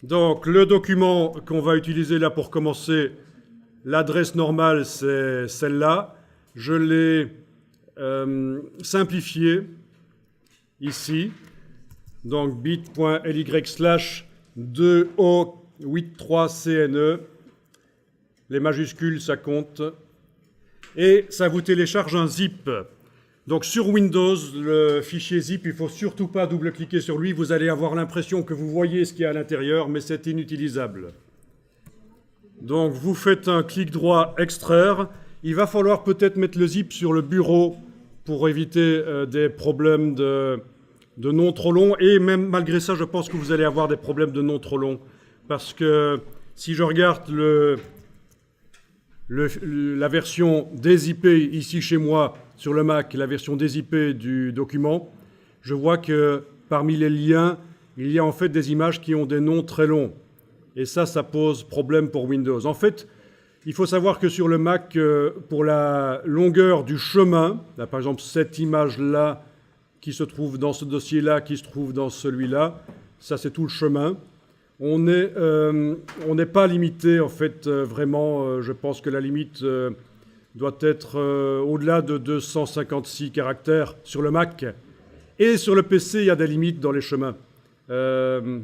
Donc, le document qu'on va utiliser là pour commencer, l'adresse normale, c'est celle-là. Je l'ai simplifié ici. Donc, bit.ly/2o83cne. Les majuscules, ça compte. Et ça vous télécharge un zip. Donc sur Windows, le fichier zip, il ne faut surtout pas double-cliquer sur lui. Vous allez avoir l'impression que vous voyez ce qu'il y a à l'intérieur, mais c'est inutilisable. Donc vous faites un clic droit extraire. Il va falloir peut-être mettre le zip sur le bureau pour éviter des problèmes de nom trop long. Et même malgré ça, je pense que vous allez avoir des problèmes de nom trop long. Parce que si je regarde la version des IP ici chez moi sur le Mac, la version des IP du document, je vois que parmi les liens, il y a en fait des images qui ont des noms très longs. Et ça pose problème pour Windows. En fait, il faut savoir que sur le Mac, pour la longueur du chemin, là, par exemple cette image-là qui se trouve dans ce dossier-là, qui se trouve dans celui-là, ça c'est tout le chemin. On n'est pas limité, en fait, vraiment, je pense que la limite doit être au-delà de 256 caractères sur le Mac. Et sur le PC, il y a des limites dans les chemins. Donc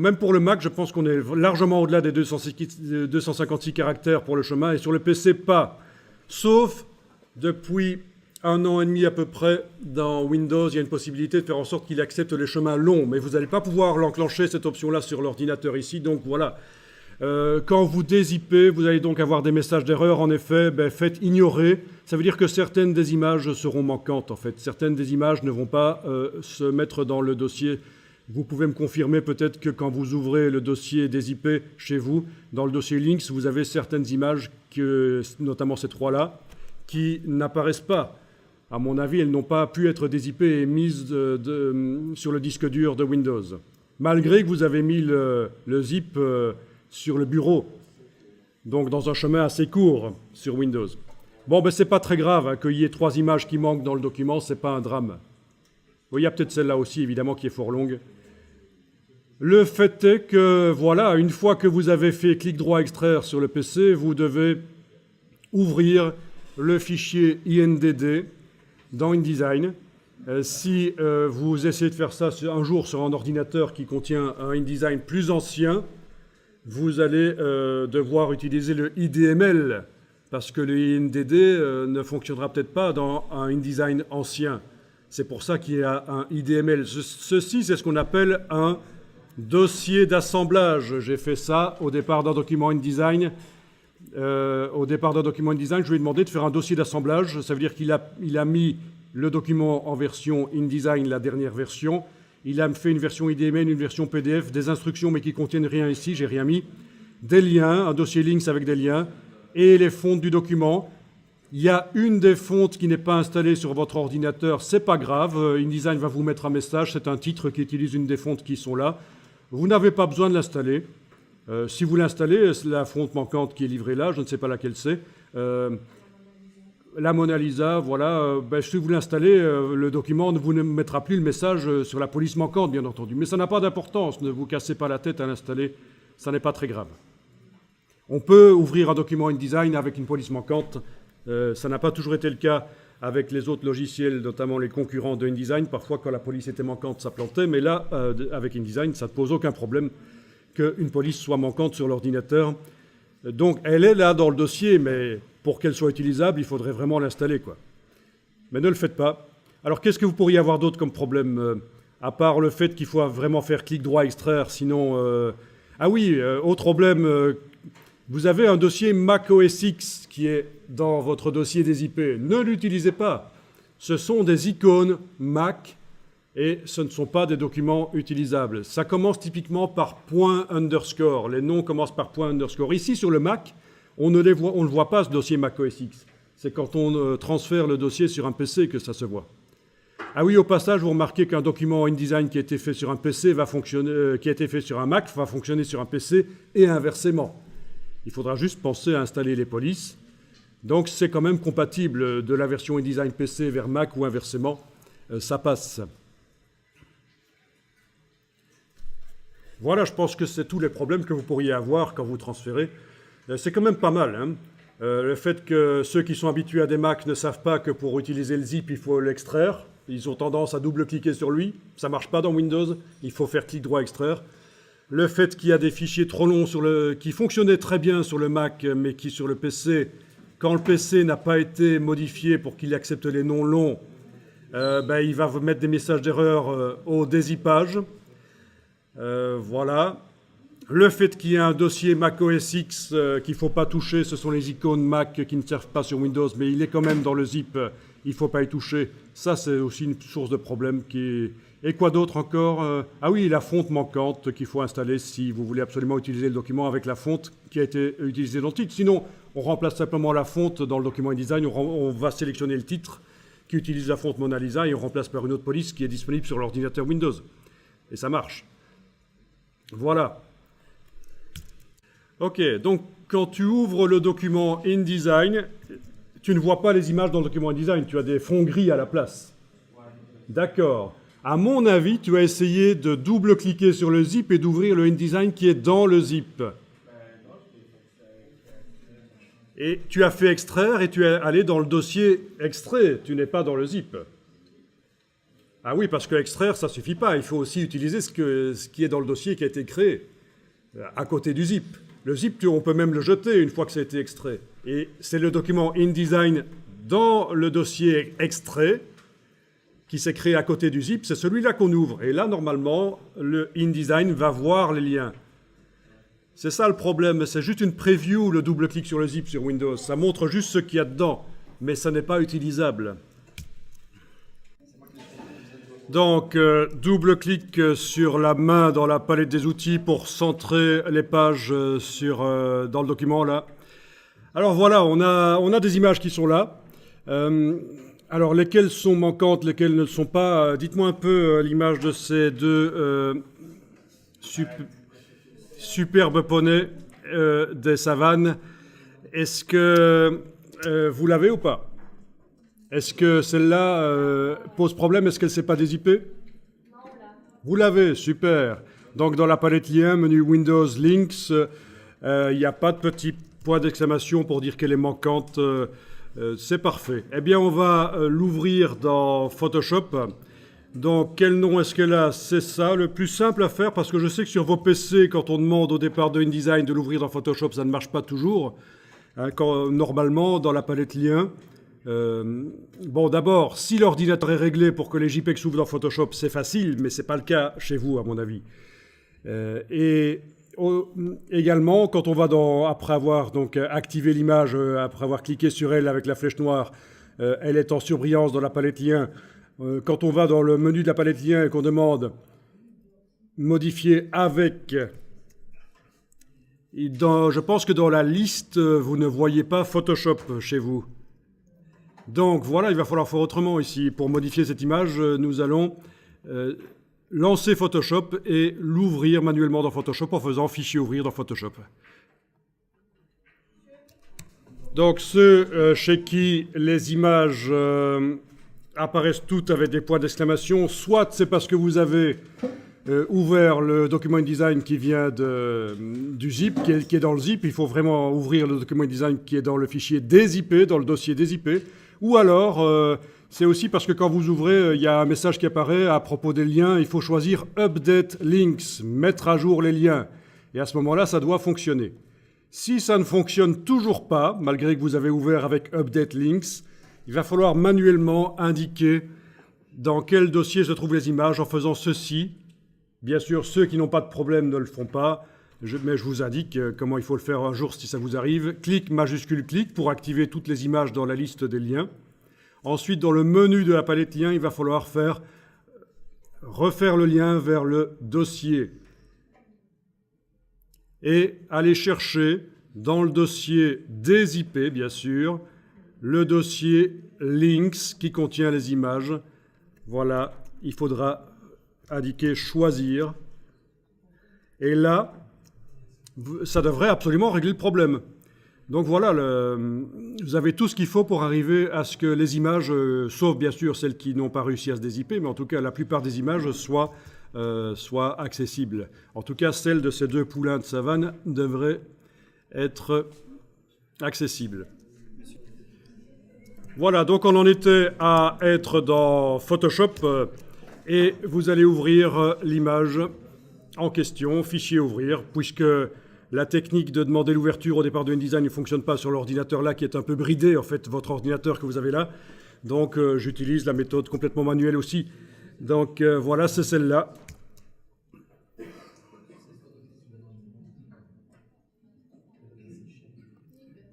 même pour le Mac, je pense qu'on est largement au-delà des 256 caractères pour le chemin, et sur le PC, pas. Sauf depuis 1 an et demi à peu près, dans Windows, il y a une possibilité de faire en sorte qu'il accepte les chemins longs. Mais vous n'allez pas pouvoir l'enclencher, cette option-là, sur l'ordinateur ici. Donc voilà. Quand vous dézippez, vous allez donc avoir des messages d'erreur. En effet, faites ignorer. Ça veut dire que certaines des images seront manquantes, en fait. Certaines des images ne vont pas se mettre dans le dossier. Vous pouvez me confirmer peut-être que quand vous ouvrez le dossier des IP chez vous, dans le dossier Links, vous avez certaines images, notamment ces trois-là, qui n'apparaissent pas. À mon avis, elles n'ont pas pu être dézippées et mises sur le disque dur de Windows, malgré que vous avez mis le zip sur le bureau, donc dans un chemin assez court sur Windows. Bon, c'est pas très grave, hein, qu'il y ait 3 images qui manquent dans le document, c'est pas un drame. Bon, il y a peut-être celle-là aussi, évidemment, qui est fort longue. Le fait est que, voilà, une fois que vous avez fait clic droit extraire sur le PC, vous devez ouvrir le fichier INDD dans InDesign. Si vous essayez de faire ça un jour sur un ordinateur qui contient un InDesign plus ancien, vous allez devoir utiliser le IDML, parce que le INDD ne fonctionnera peut-être pas dans un InDesign ancien. C'est pour ça qu'il y a un IDML. Ceci, c'est ce qu'on appelle un dossier d'assemblage. J'ai fait ça au départ d'un document InDesign. Je lui ai demandé de faire un dossier d'assemblage. Ça veut dire qu'il a mis le document en version InDesign, la dernière version. Il a fait une version IDML, une version PDF, des instructions, mais qui ne contiennent rien ici, j'ai rien mis. Des liens, un dossier Links avec des liens, et les fontes du document. Il y a une des fontes qui n'est pas installée sur votre ordinateur, c'est pas grave. InDesign va vous mettre un message, c'est un titre qui utilise une des fontes qui sont là. Vous n'avez pas besoin de l'installer. Si vous l'installez, la fonte manquante qui est livrée là, je ne sais pas laquelle c'est. La Mona Lisa, voilà. Si vous l'installez, le document ne vous mettra plus le message sur la police manquante, bien entendu. Mais ça n'a pas d'importance, ne vous cassez pas la tête à l'installer, ça n'est pas très grave. On peut ouvrir un document InDesign avec une police manquante. Ça n'a pas toujours été le cas avec les autres logiciels, notamment les concurrents de InDesign. Parfois, quand la police était manquante, ça plantait. Mais là, avec InDesign, ça ne pose aucun problème qu'une police soit manquante sur l'ordinateur. Donc, elle est là dans le dossier, mais pour qu'elle soit utilisable, il faudrait vraiment l'installer, quoi. Mais ne le faites pas. Alors, qu'est-ce que vous pourriez avoir d'autre comme problème, à part le fait qu'il faut vraiment faire clic droit extraire, sinon... Ah oui, autre problème... Vous avez un dossier Mac OS X qui est dans votre dossier des IP. Ne l'utilisez pas. Ce sont des icônes Mac et ce ne sont pas des documents utilisables. Ça commence typiquement par point underscore. Les noms commencent par point underscore. Ici, sur le Mac, on ne le voit pas, ce dossier Mac OS X. C'est quand on transfère le dossier sur un PC que ça se voit. Ah oui, au passage, vous remarquez qu'un document InDesign qui a été fait sur un PC va fonctionner, qui a été fait sur un Mac va fonctionner sur un PC et inversement. Il faudra juste penser à installer les polices. Donc c'est quand même compatible de la version InDesign PC vers Mac ou inversement. Ça passe. Voilà, je pense que c'est tous les problèmes que vous pourriez avoir quand vous transférez. C'est quand même pas mal, hein. Le fait que ceux qui sont habitués à des Mac ne savent pas que pour utiliser le zip, il faut l'extraire. Ils ont tendance à double-cliquer sur lui. Ça ne marche pas dans Windows. Il faut faire clic droit extraire. Le fait qu'il y a des fichiers trop longs qui fonctionnaient très bien sur le Mac, mais qui sur le PC, quand le PC n'a pas été modifié pour qu'il accepte les noms longs, il va vous mettre des messages d'erreur au dézippage. Voilà. Le fait qu'il y ait un dossier Mac OS X qu'il ne faut pas toucher, ce sont les icônes Mac qui ne servent pas sur Windows, mais il est quand même dans le zip, il ne faut pas y toucher. Ça, c'est aussi une source de problème Et quoi d'autre encore Ah oui, la fonte manquante qu'il faut installer si vous voulez absolument utiliser le document avec la fonte qui a été utilisée dans le titre. Sinon, on remplace simplement la fonte dans le document InDesign, on va sélectionner le titre qui utilise la fonte Mona Lisa et on remplace par une autre police qui est disponible sur l'ordinateur Windows. Et ça marche. Voilà. Ok, donc quand tu ouvres le document InDesign, tu ne vois pas les images dans le document InDesign, tu as des fonds gris à la place. D'accord. À mon avis, tu as essayé de double-cliquer sur le zip et d'ouvrir le InDesign qui est dans le zip. Et tu as fait extraire et tu es allé dans le dossier extrait, tu n'es pas dans le zip. Ah oui, parce que extraire, ça ne suffit pas, il faut aussi utiliser ce qui est dans le dossier qui a été créé, à côté du zip. Le zip, on peut même le jeter une fois que ça a été extrait. Et c'est le document InDesign dans le dossier extrait qui s'est créé à côté du zip, c'est celui-là qu'on ouvre. Et là, normalement, le InDesign va voir les liens. C'est ça le problème, c'est juste une preview, le double-clic sur le zip sur Windows. Ça montre juste ce qu'il y a dedans, mais ça n'est pas utilisable. Donc, double-clic sur la main dans la palette des outils pour centrer les pages dans le document, là. Alors voilà, on a des images qui sont là. Alors, lesquelles sont manquantes, lesquelles ne le sont pas dites-moi un peu l'image de ces deux superbes poneys des savanes. Est-ce que vous l'avez ou pas ? Est-ce que celle-là pose problème ? Est-ce qu'elle ne s'est pas dézippée ? Non, on l'a. Vous l'avez, super. Donc, dans la palette lien, menu Windows Links, il n'y a pas de petit point d'exclamation pour dire qu'elle est manquante. C'est parfait. Eh bien, on va l'ouvrir dans Photoshop. Donc, quel nom est-ce qu'elle a ? C'est ça, le plus simple à faire, parce que je sais que sur vos PC, quand on demande au départ de InDesign de l'ouvrir dans Photoshop, ça ne marche pas toujours. Hein, normalement, dans la palette lien, bon, d'abord, si l'ordinateur est réglé pour que les JPEG s'ouvrent dans Photoshop, c'est facile, mais ce n'est pas le cas chez vous, à mon avis. Également, quand on va après avoir donc activé l'image, après avoir cliqué sur elle avec la flèche noire, elle est en surbrillance dans la palette lien. Quand on va dans le menu de la palette lien et qu'on demande modifier avec, je pense que dans la liste, vous ne voyez pas Photoshop chez vous. Donc voilà, il va falloir faire autrement ici. Pour modifier cette image, nous allons lancer Photoshop et l'ouvrir manuellement dans Photoshop en faisant Fichier ouvrir dans Photoshop. Donc ceux chez qui les images apparaissent toutes avec des points d'exclamation, soit c'est parce que vous avez ouvert le document InDesign qui vient du zip, qui est dans le zip. Il faut vraiment ouvrir le document InDesign qui est dans le fichier dézippé, dans le dossier dézippé. Ou alors, c'est aussi parce que quand vous ouvrez, il y a un message qui apparaît à propos des liens. Il faut choisir Update Links, mettre à jour les liens. Et à ce moment-là, ça doit fonctionner. Si ça ne fonctionne toujours pas, malgré que vous avez ouvert avec Update Links, il va falloir manuellement indiquer dans quel dossier se trouvent les images en faisant ceci. Bien sûr, ceux qui n'ont pas de problème ne le font pas, mais je vous indique comment il faut le faire un jour si ça vous arrive. Clic, majuscule, clic pour activer toutes les images dans la liste des liens. Ensuite, dans le menu de la palette lien, il va falloir refaire le lien vers le dossier et aller chercher dans le dossier dézippé, bien sûr, le dossier links qui contient les images. Voilà, il faudra indiquer choisir. Et là, ça devrait absolument régler le problème. Donc voilà, vous avez tout ce qu'il faut pour arriver à ce que les images, sauf bien sûr celles qui n'ont pas réussi à se dézipper, mais en tout cas la plupart des images soient soit accessible. En tout cas, celle de ces 2 poulains de savane devrait être accessible. Voilà, donc on en était à être dans Photoshop et vous allez ouvrir l'image en question, fichier ouvrir, puisque la technique de demander l'ouverture au départ de InDesign ne fonctionne pas sur l'ordinateur là, qui est un peu bridé, en fait, votre ordinateur que vous avez là. Donc, j'utilise la méthode complètement manuelle aussi. Donc, voilà, c'est celle-là.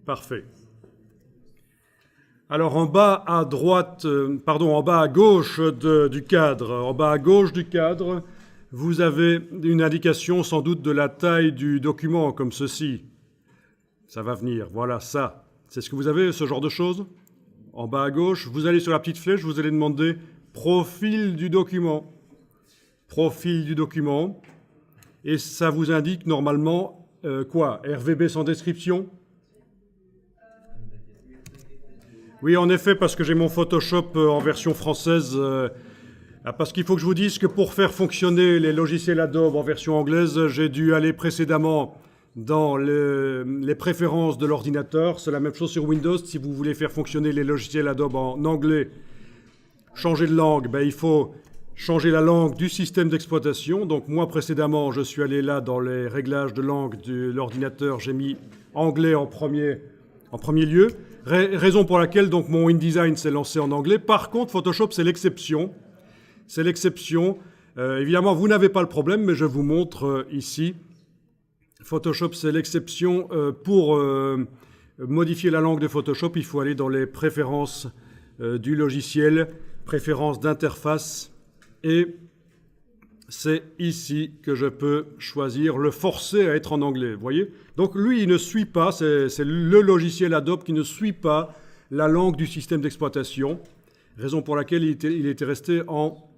Parfait. Alors, en bas à droite, en bas à gauche du cadre, vous avez une indication sans doute de la taille du document, comme ceci. Ça va venir, voilà, ça. C'est ce que vous avez, ce genre de choses? En bas à gauche, vous allez sur la petite flèche, vous allez demander profil du document. Profil du document. Et ça vous indique normalement quoi? RVB sans description? Oui, en effet, parce que j'ai mon Photoshop en version française. Parce qu'il faut que je vous dise que pour faire fonctionner les logiciels Adobe en version anglaise, j'ai dû aller précédemment dans les préférences de l'ordinateur. C'est la même chose sur Windows. Si vous voulez faire fonctionner les logiciels Adobe en anglais, changer de langue, il faut changer la langue du système d'exploitation. Donc moi, précédemment, je suis allé là dans les réglages de langue de l'ordinateur. J'ai mis anglais en premier lieu. Raison pour laquelle donc mon InDesign s'est lancé en anglais. Par contre, Photoshop, c'est l'exception. C'est l'exception. Évidemment, vous n'avez pas le problème, mais je vous montre ici. Photoshop, c'est l'exception. Pour modifier la langue de Photoshop, il faut aller dans les préférences du logiciel, préférences d'interface, et c'est ici que je peux choisir le forcer à être en anglais. Vous voyez? Donc lui, il ne suit pas, c'est le logiciel Adobe qui ne suit pas la langue du système d'exploitation, raison pour laquelle il était resté en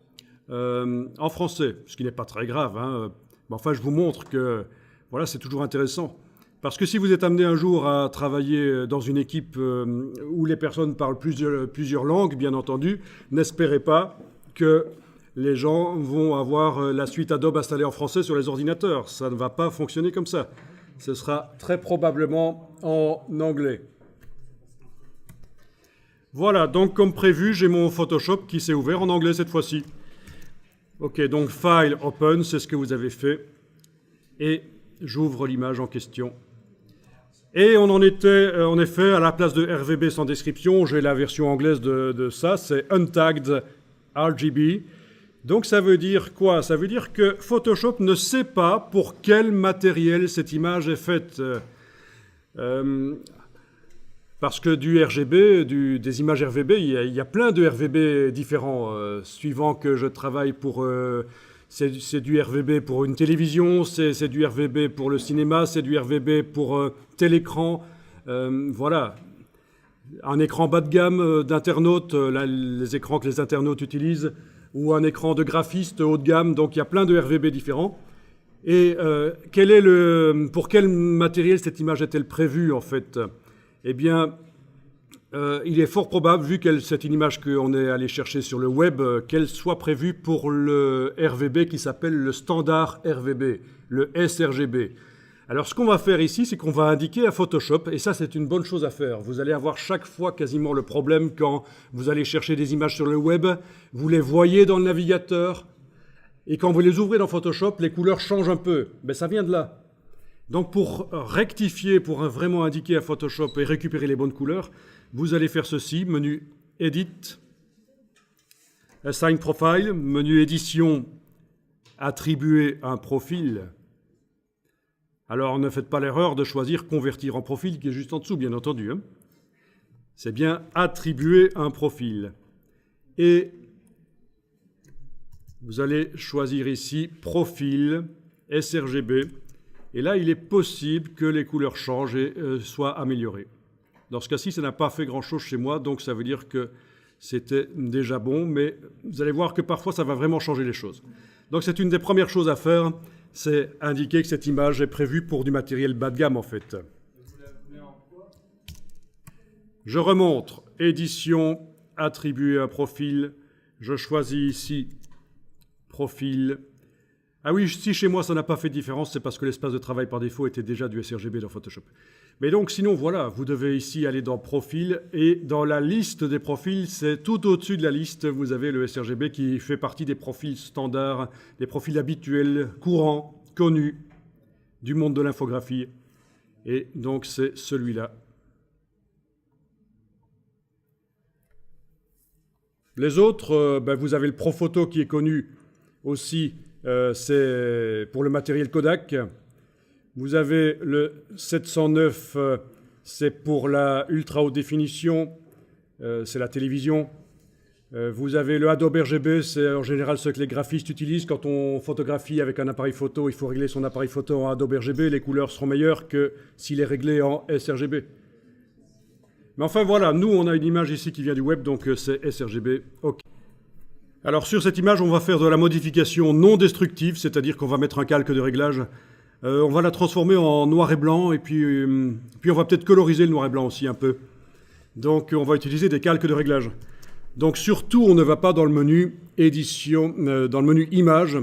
français, ce qui n'est pas très grave. Hein. Mais enfin, je vous montre que voilà, c'est toujours intéressant. Parce que si vous êtes amené un jour à travailler dans une équipe où les personnes parlent plusieurs langues, bien entendu, n'espérez pas que les gens vont avoir la suite Adobe installée en français sur les ordinateurs. Ça ne va pas fonctionner comme ça. Ce sera très probablement en anglais. Voilà, donc comme prévu, j'ai mon Photoshop qui s'est ouvert en anglais cette fois-ci. Ok, donc File, Open, c'est ce que vous avez fait. Et j'ouvre l'image en question. Et on en était, en effet, à la place de RVB sans description, j'ai la version anglaise de ça, c'est Untagged RGB. Donc ça veut dire quoi? Ça veut dire que Photoshop ne sait pas pour quel matériel cette image est faite. Parce que du RGB, des images RVB, il y a plein de RVB différents. Suivant que je travaille pour... c'est du RVB pour une télévision, c'est du RVB pour le cinéma, c'est du RVB pour tel écran. Voilà. Un écran bas de gamme d'internautes, les écrans que les internautes utilisent, ou un écran de graphiste haut de gamme, donc il y a plein de RVB différents. Et pour quel matériel cette image est-elle prévue, en fait? Eh bien, il est fort probable, vu que c'est une image qu'on est allé chercher sur le web, qu'elle soit prévue pour le RVB qui s'appelle le standard RVB, le sRGB. Alors, ce qu'on va faire ici, c'est qu'on va indiquer à Photoshop, et ça, c'est une bonne chose à faire. Vous allez avoir chaque fois quasiment le problème quand vous allez chercher des images sur le web, vous les voyez dans le navigateur, et quand vous les ouvrez dans Photoshop, les couleurs changent un peu. Ben, ça vient de là. Donc, pour rectifier, pour vraiment indiquer à Photoshop et récupérer les bonnes couleurs, vous allez faire ceci, menu Edit, Assign Profile, menu Édition, attribuer un profil. Alors, ne faites pas l'erreur de choisir Convertir en profil, qui est juste en dessous, bien entendu. Hein. C'est bien attribuer un profil. Et vous allez choisir ici Profil, sRGB. Et là, il est possible que les couleurs changent et soient améliorées. Dans ce cas-ci, ça n'a pas fait grand-chose chez moi, donc ça veut dire que c'était déjà bon, mais vous allez voir que parfois, ça va vraiment changer les choses. Donc, c'est une des premières choses à faire, c'est indiquer que cette image est prévue pour du matériel bas de gamme, en fait. Je remonte, édition, attribuer un profil, je choisis ici, profil, Ah oui, si chez moi ça n'a pas fait de différence, c'est parce que l'espace de travail par défaut était déjà du sRGB dans Photoshop. Mais donc sinon voilà, vous devez ici aller dans Profil, et dans la liste des profils, c'est tout au-dessus de la liste, vous avez le sRGB qui fait partie des profils standards, des profils habituels, courants, connus du monde de l'infographie. Et donc c'est celui-là. Les autres, vous avez le Profoto qui est connu aussi, c'est pour le matériel Kodak. Vous avez le 709, c'est pour la ultra haute définition, c'est la télévision. Vous avez le Adobe RGB, c'est en général ce que les graphistes utilisent. Quand on photographie avec un appareil photo, il faut régler son appareil photo en Adobe RGB. Les couleurs seront meilleures que s'il est réglé en sRGB. Mais enfin voilà, nous on a une image ici qui vient du web, donc c'est sRGB. OK. Alors sur cette image, on va faire de la modification non destructive, c'est-à-dire qu'on va mettre un calque de réglage. On va la transformer en noir et blanc, et puis on va peut-être coloriser le noir et blanc aussi un peu. Donc on va utiliser des calques de réglage. Donc surtout, on ne va pas dans le menu édition, dans le menu image,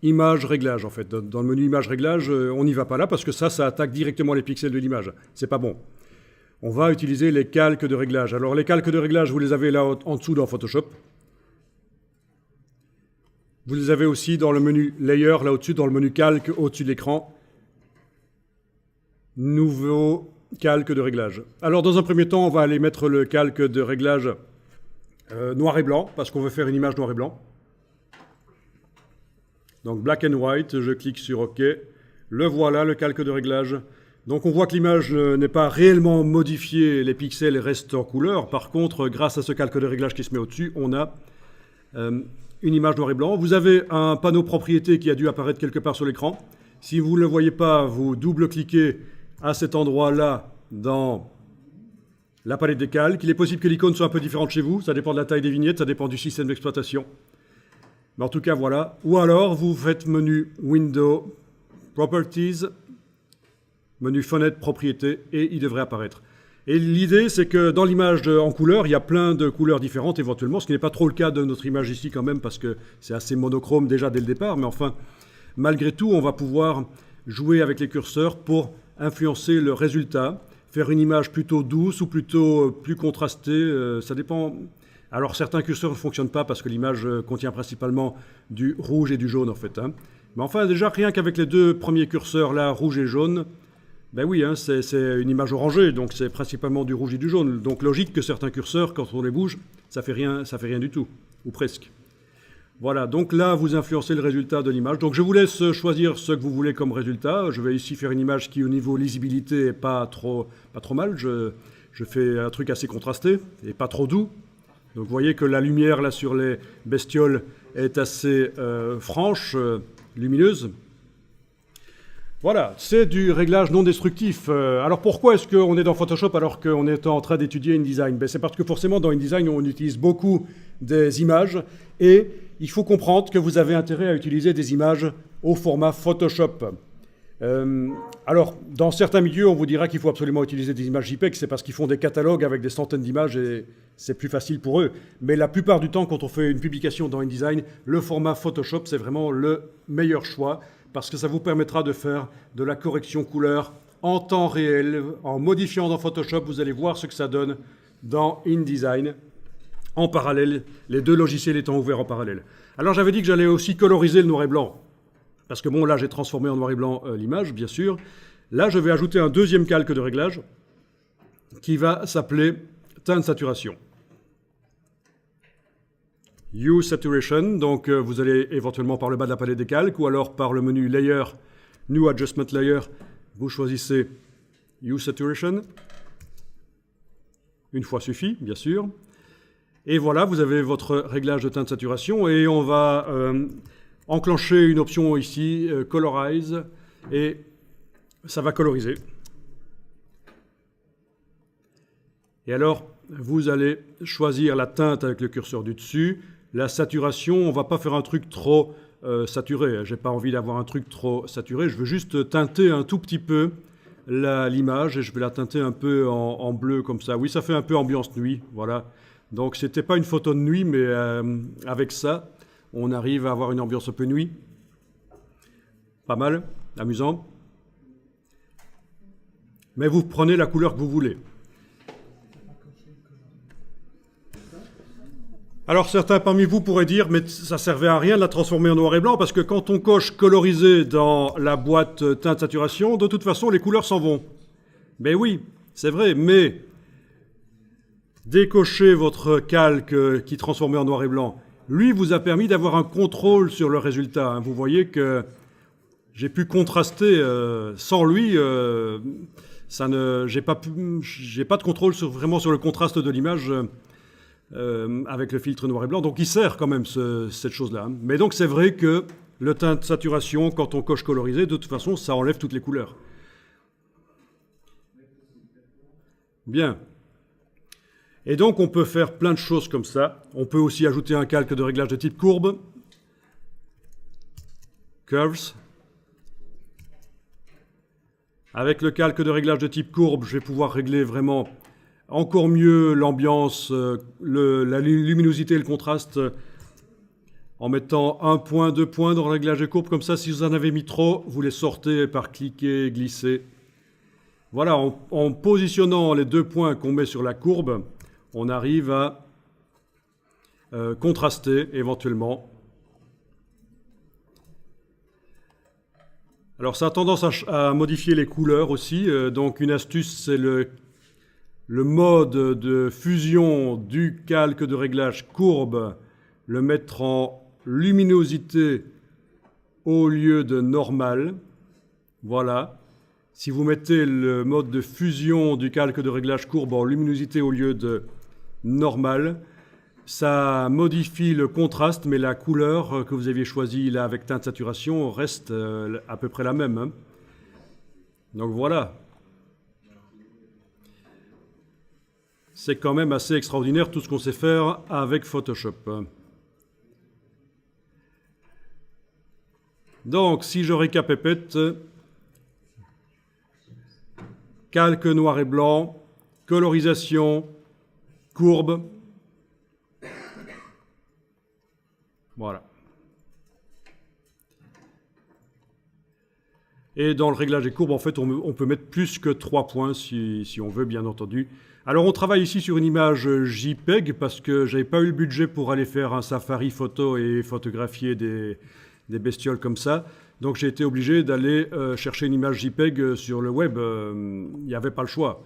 image réglage en fait. Dans le menu image réglage, on n'y va pas là parce que ça attaque directement les pixels de l'image. C'est pas bon. On va utiliser les calques de réglage. Alors les calques de réglage, vous les avez là en dessous dans Photoshop. Vous les avez aussi dans le menu Layer, là au-dessus, dans le menu Calque, au-dessus de l'écran. Nouveau calque de réglage. Alors dans un premier temps, on va aller mettre le calque de réglage noir et blanc, parce qu'on veut faire une image noir et blanc. Donc Black and White, je clique sur OK. Le voilà, le calque de réglage. Donc on voit que l'image n'est pas réellement modifiée, les pixels restent en couleur. Par contre, grâce à ce calque de réglage qui se met au-dessus, on a une image noir et blanc. Vous avez un panneau propriété qui a dû apparaître quelque part sur l'écran. Si vous ne le voyez pas, vous double-cliquez à cet endroit-là dans la palette des calques. Il est possible que l'icône soit un peu différente chez vous. Ça dépend de la taille des vignettes, ça dépend du système d'exploitation. Mais en tout cas, voilà. Ou alors, vous faites menu Window, Properties, menu Fenêtre, Propriété, et il devrait apparaître. Et l'idée, c'est que dans l'image en couleur, il y a plein de couleurs différentes éventuellement, ce qui n'est pas trop le cas de notre image ici quand même, parce que c'est assez monochrome déjà dès le départ. Mais enfin, malgré tout, on va pouvoir jouer avec les curseurs pour influencer le résultat, faire une image plutôt douce ou plutôt plus contrastée, ça dépend. Alors certains curseurs ne fonctionnent pas parce que l'image contient principalement du rouge et du jaune en fait. Mais enfin, déjà, rien qu'avec les deux premiers curseurs là, rouge et jaune, ben oui, c'est une image orangée, donc c'est principalement du rouge et du jaune. Donc logique que certains curseurs, quand on les bouge, ça fait rien du tout, ou presque. Voilà, donc là, vous influencez le résultat de l'image. Donc je vous laisse choisir ce que vous voulez comme résultat. Je vais ici faire une image qui, au niveau lisibilité, n'est pas trop mal. Je fais un truc assez contrasté et pas trop doux. Donc vous voyez que la lumière là sur les bestioles est assez franche, lumineuse. Voilà, c'est du réglage non destructif. Alors pourquoi est-ce qu'on est dans Photoshop alors qu'on est en train d'étudier InDesign? C'est parce que forcément dans InDesign on utilise beaucoup des images et il faut comprendre que vous avez intérêt à utiliser des images au format Photoshop. Alors, dans certains milieux, on vous dira qu'il faut absolument utiliser des images JPEG, c'est parce qu'ils font des catalogues avec des centaines d'images et c'est plus facile pour eux. Mais la plupart du temps, quand on fait une publication dans InDesign, le format Photoshop, c'est vraiment le meilleur choix parce que ça vous permettra de faire de la correction couleur en temps réel. En modifiant dans Photoshop, vous allez voir ce que ça donne dans InDesign en parallèle, les deux logiciels étant ouverts en parallèle. Alors, j'avais dit que j'allais aussi coloriser le noir et blanc. Parce que bon, là, j'ai transformé en noir et blanc l'image, bien sûr. Là, je vais ajouter un deuxième calque de réglage qui va s'appeler teinte saturation. Use Saturation, donc vous allez éventuellement par le bas de la palette des calques ou alors par le menu Layer, New Adjustment Layer, vous choisissez Use Saturation. Une fois suffit, bien sûr. Et voilà, vous avez votre réglage de teinte saturation et on va enclencher une option ici, Colorize, et ça va coloriser. Et alors, vous allez choisir la teinte avec le curseur du dessus. La saturation, on ne va pas faire un truc trop saturé. Je n'ai pas envie d'avoir un truc trop saturé. Je veux juste teinter un tout petit peu l'image et je vais la teinter un peu en bleu comme ça. Oui, ça fait un peu ambiance nuit, voilà. Donc, ce n'était pas une photo de nuit, mais avec ça, on arrive à avoir une ambiance un peu nuit. Pas mal, amusant. Mais vous prenez la couleur que vous voulez. Alors certains parmi vous pourraient dire, mais ça servait à rien de la transformer en noir et blanc, parce que quand on coche colorisé dans la boîte teinte saturation, de toute façon les couleurs s'en vont. Ben oui, c'est vrai, mais décocher votre calque qui transformait en noir et blanc, lui vous a permis d'avoir un contrôle sur le résultat. Vous voyez que j'ai pu contraster sans lui, j'ai pas de contrôle vraiment sur le contraste de l'image. Avec le filtre noir et blanc, donc il sert quand même cette chose-là. Mais donc c'est vrai que le teint de saturation, quand on coche colorisé, de toute façon, ça enlève toutes les couleurs. Bien. Et donc on peut faire plein de choses comme ça. On peut aussi ajouter un calque de réglage de type courbe. Curves. Avec le calque de réglage de type courbe, je vais pouvoir régler vraiment encore mieux l'ambiance, la luminosité et le contraste en mettant 1 point, 2 points dans le réglage de courbe. Comme ça, si vous en avez mis trop, vous les sortez par cliquer, glisser. Voilà, en positionnant les 2 points qu'on met sur la courbe, on arrive à contraster éventuellement. Alors ça a tendance à modifier les couleurs aussi. Donc une astuce, c'est le mode de fusion du calque de réglage courbe, le mettre en luminosité au lieu de normal. Voilà. Si vous mettez le mode de fusion du calque de réglage courbe en luminosité au lieu de normal, ça modifie le contraste, mais la couleur que vous aviez choisie là avec teinte saturation reste à peu près la même. Hein. Donc voilà. C'est quand même assez extraordinaire tout ce qu'on sait faire avec Photoshop. Donc, si je récapépète, calque noir et blanc, colorisation, courbe. Voilà. Et dans le réglage des courbes, en fait, on peut mettre plus que 3 points si on veut, bien entendu. Alors, on travaille ici sur une image JPEG parce que j'avais pas eu le budget pour aller faire un safari photo et photographier des bestioles comme ça. Donc, j'ai été obligé d'aller chercher une image JPEG sur le web. Il n'y avait pas le choix.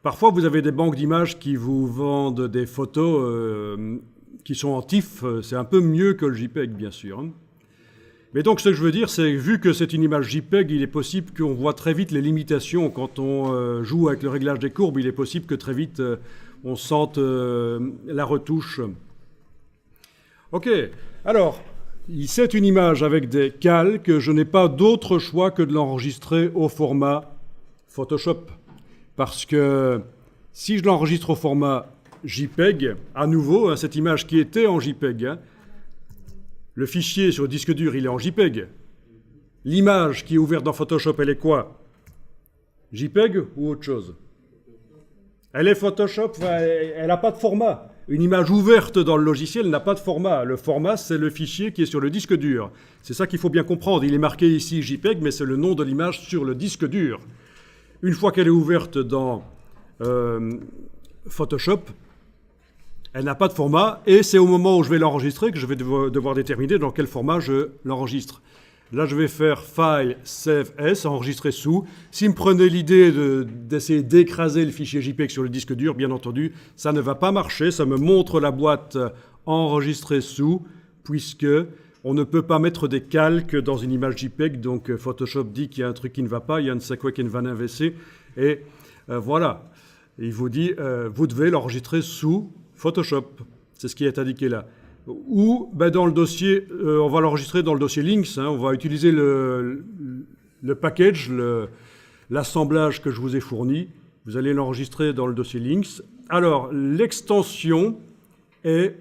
Parfois, vous avez des banques d'images qui vous vendent des photos qui sont en TIFF. C'est un peu mieux que le JPEG, bien sûr. Mais donc, ce que je veux dire, c'est vu que c'est une image JPEG, il est possible qu'on voit très vite les limitations. Quand on joue avec le réglage des courbes, il est possible que très vite, on sente la retouche. OK. Alors, c'est une image avec des calques. Je n'ai pas d'autre choix que de l'enregistrer au format Photoshop. Parce que si je l'enregistre au format JPEG, à nouveau, hein, cette image qui était en JPEG, hein, le fichier sur le disque dur, il est en JPEG. L'image qui est ouverte dans Photoshop, elle est quoi? JPEG ou autre chose? Elle est Photoshop, elle n'a pas de format. Une image ouverte dans le logiciel n'a pas de format. Le format, c'est le fichier qui est sur le disque dur. C'est ça qu'il faut bien comprendre. Il est marqué ici JPEG, mais c'est le nom de l'image sur le disque dur. Une fois qu'elle est ouverte dans Photoshop, elle n'a pas de format, et c'est au moment où je vais l'enregistrer que je vais devoir déterminer dans quel format je l'enregistre. Là, je vais faire File, Save As, enregistrer sous. S'il me prenait l'idée d'essayer d'écraser le fichier JPEG sur le disque dur, bien entendu, ça ne va pas marcher. Ça me montre la boîte enregistrer sous, puisque on ne peut pas mettre des calques dans une image JPEG. Donc Photoshop dit qu'il y a un truc qui ne va pas, il y a un secret qui ne va pas, et voilà. Il vous dit, vous devez l'enregistrer sous Photoshop, c'est ce qui est indiqué là. Ou dans le dossier, on va l'enregistrer dans le dossier Links, hein, on va utiliser le package, l'assemblage que je vous ai fourni. Vous allez l'enregistrer dans le dossier Links. Alors, l'extension est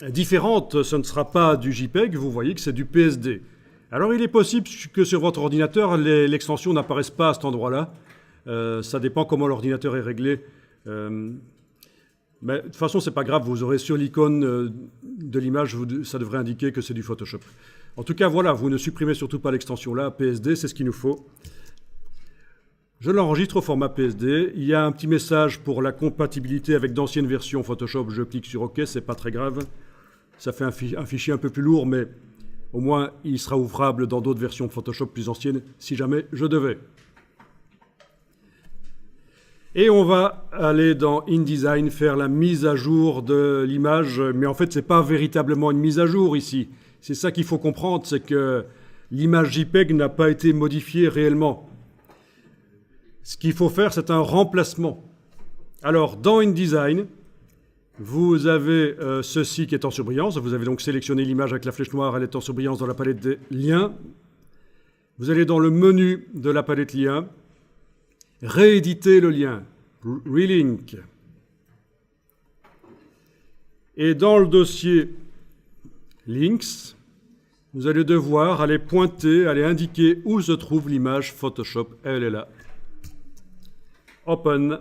différente, ce ne sera pas du JPEG, vous voyez que c'est du PSD. Alors, il est possible que sur votre ordinateur, l'extension n'apparaisse pas à cet endroit-là. Ça dépend comment l'ordinateur est réglé. Mais de toute façon, ce n'est pas grave, vous aurez sur l'icône de l'image, ça devrait indiquer que c'est du Photoshop. En tout cas, voilà, vous ne supprimez surtout pas l'extension là, PSD, c'est ce qu'il nous faut. Je l'enregistre au format PSD. Il y a un petit message pour la compatibilité avec d'anciennes versions Photoshop. Je clique sur OK, c'est pas très grave. Ça fait un fichier un peu plus lourd, mais au moins il sera ouvrable dans d'autres versions de Photoshop plus anciennes, si jamais je devais. Et on va aller dans InDesign faire la mise à jour de l'image, mais en fait, ce n'est pas véritablement une mise à jour ici. C'est ça qu'il faut comprendre, c'est que l'image JPEG n'a pas été modifiée réellement. Ce qu'il faut faire, c'est un remplacement. Alors, dans InDesign, vous avez ceci qui est en surbrillance. Vous avez donc sélectionné l'image avec la flèche noire, elle est en surbrillance dans la palette des liens. Vous allez dans le menu de la palette liens, rééditer le lien, relink. Et dans le dossier links, vous allez devoir aller pointer, aller indiquer où se trouve l'image Photoshop. Elle est là. Open.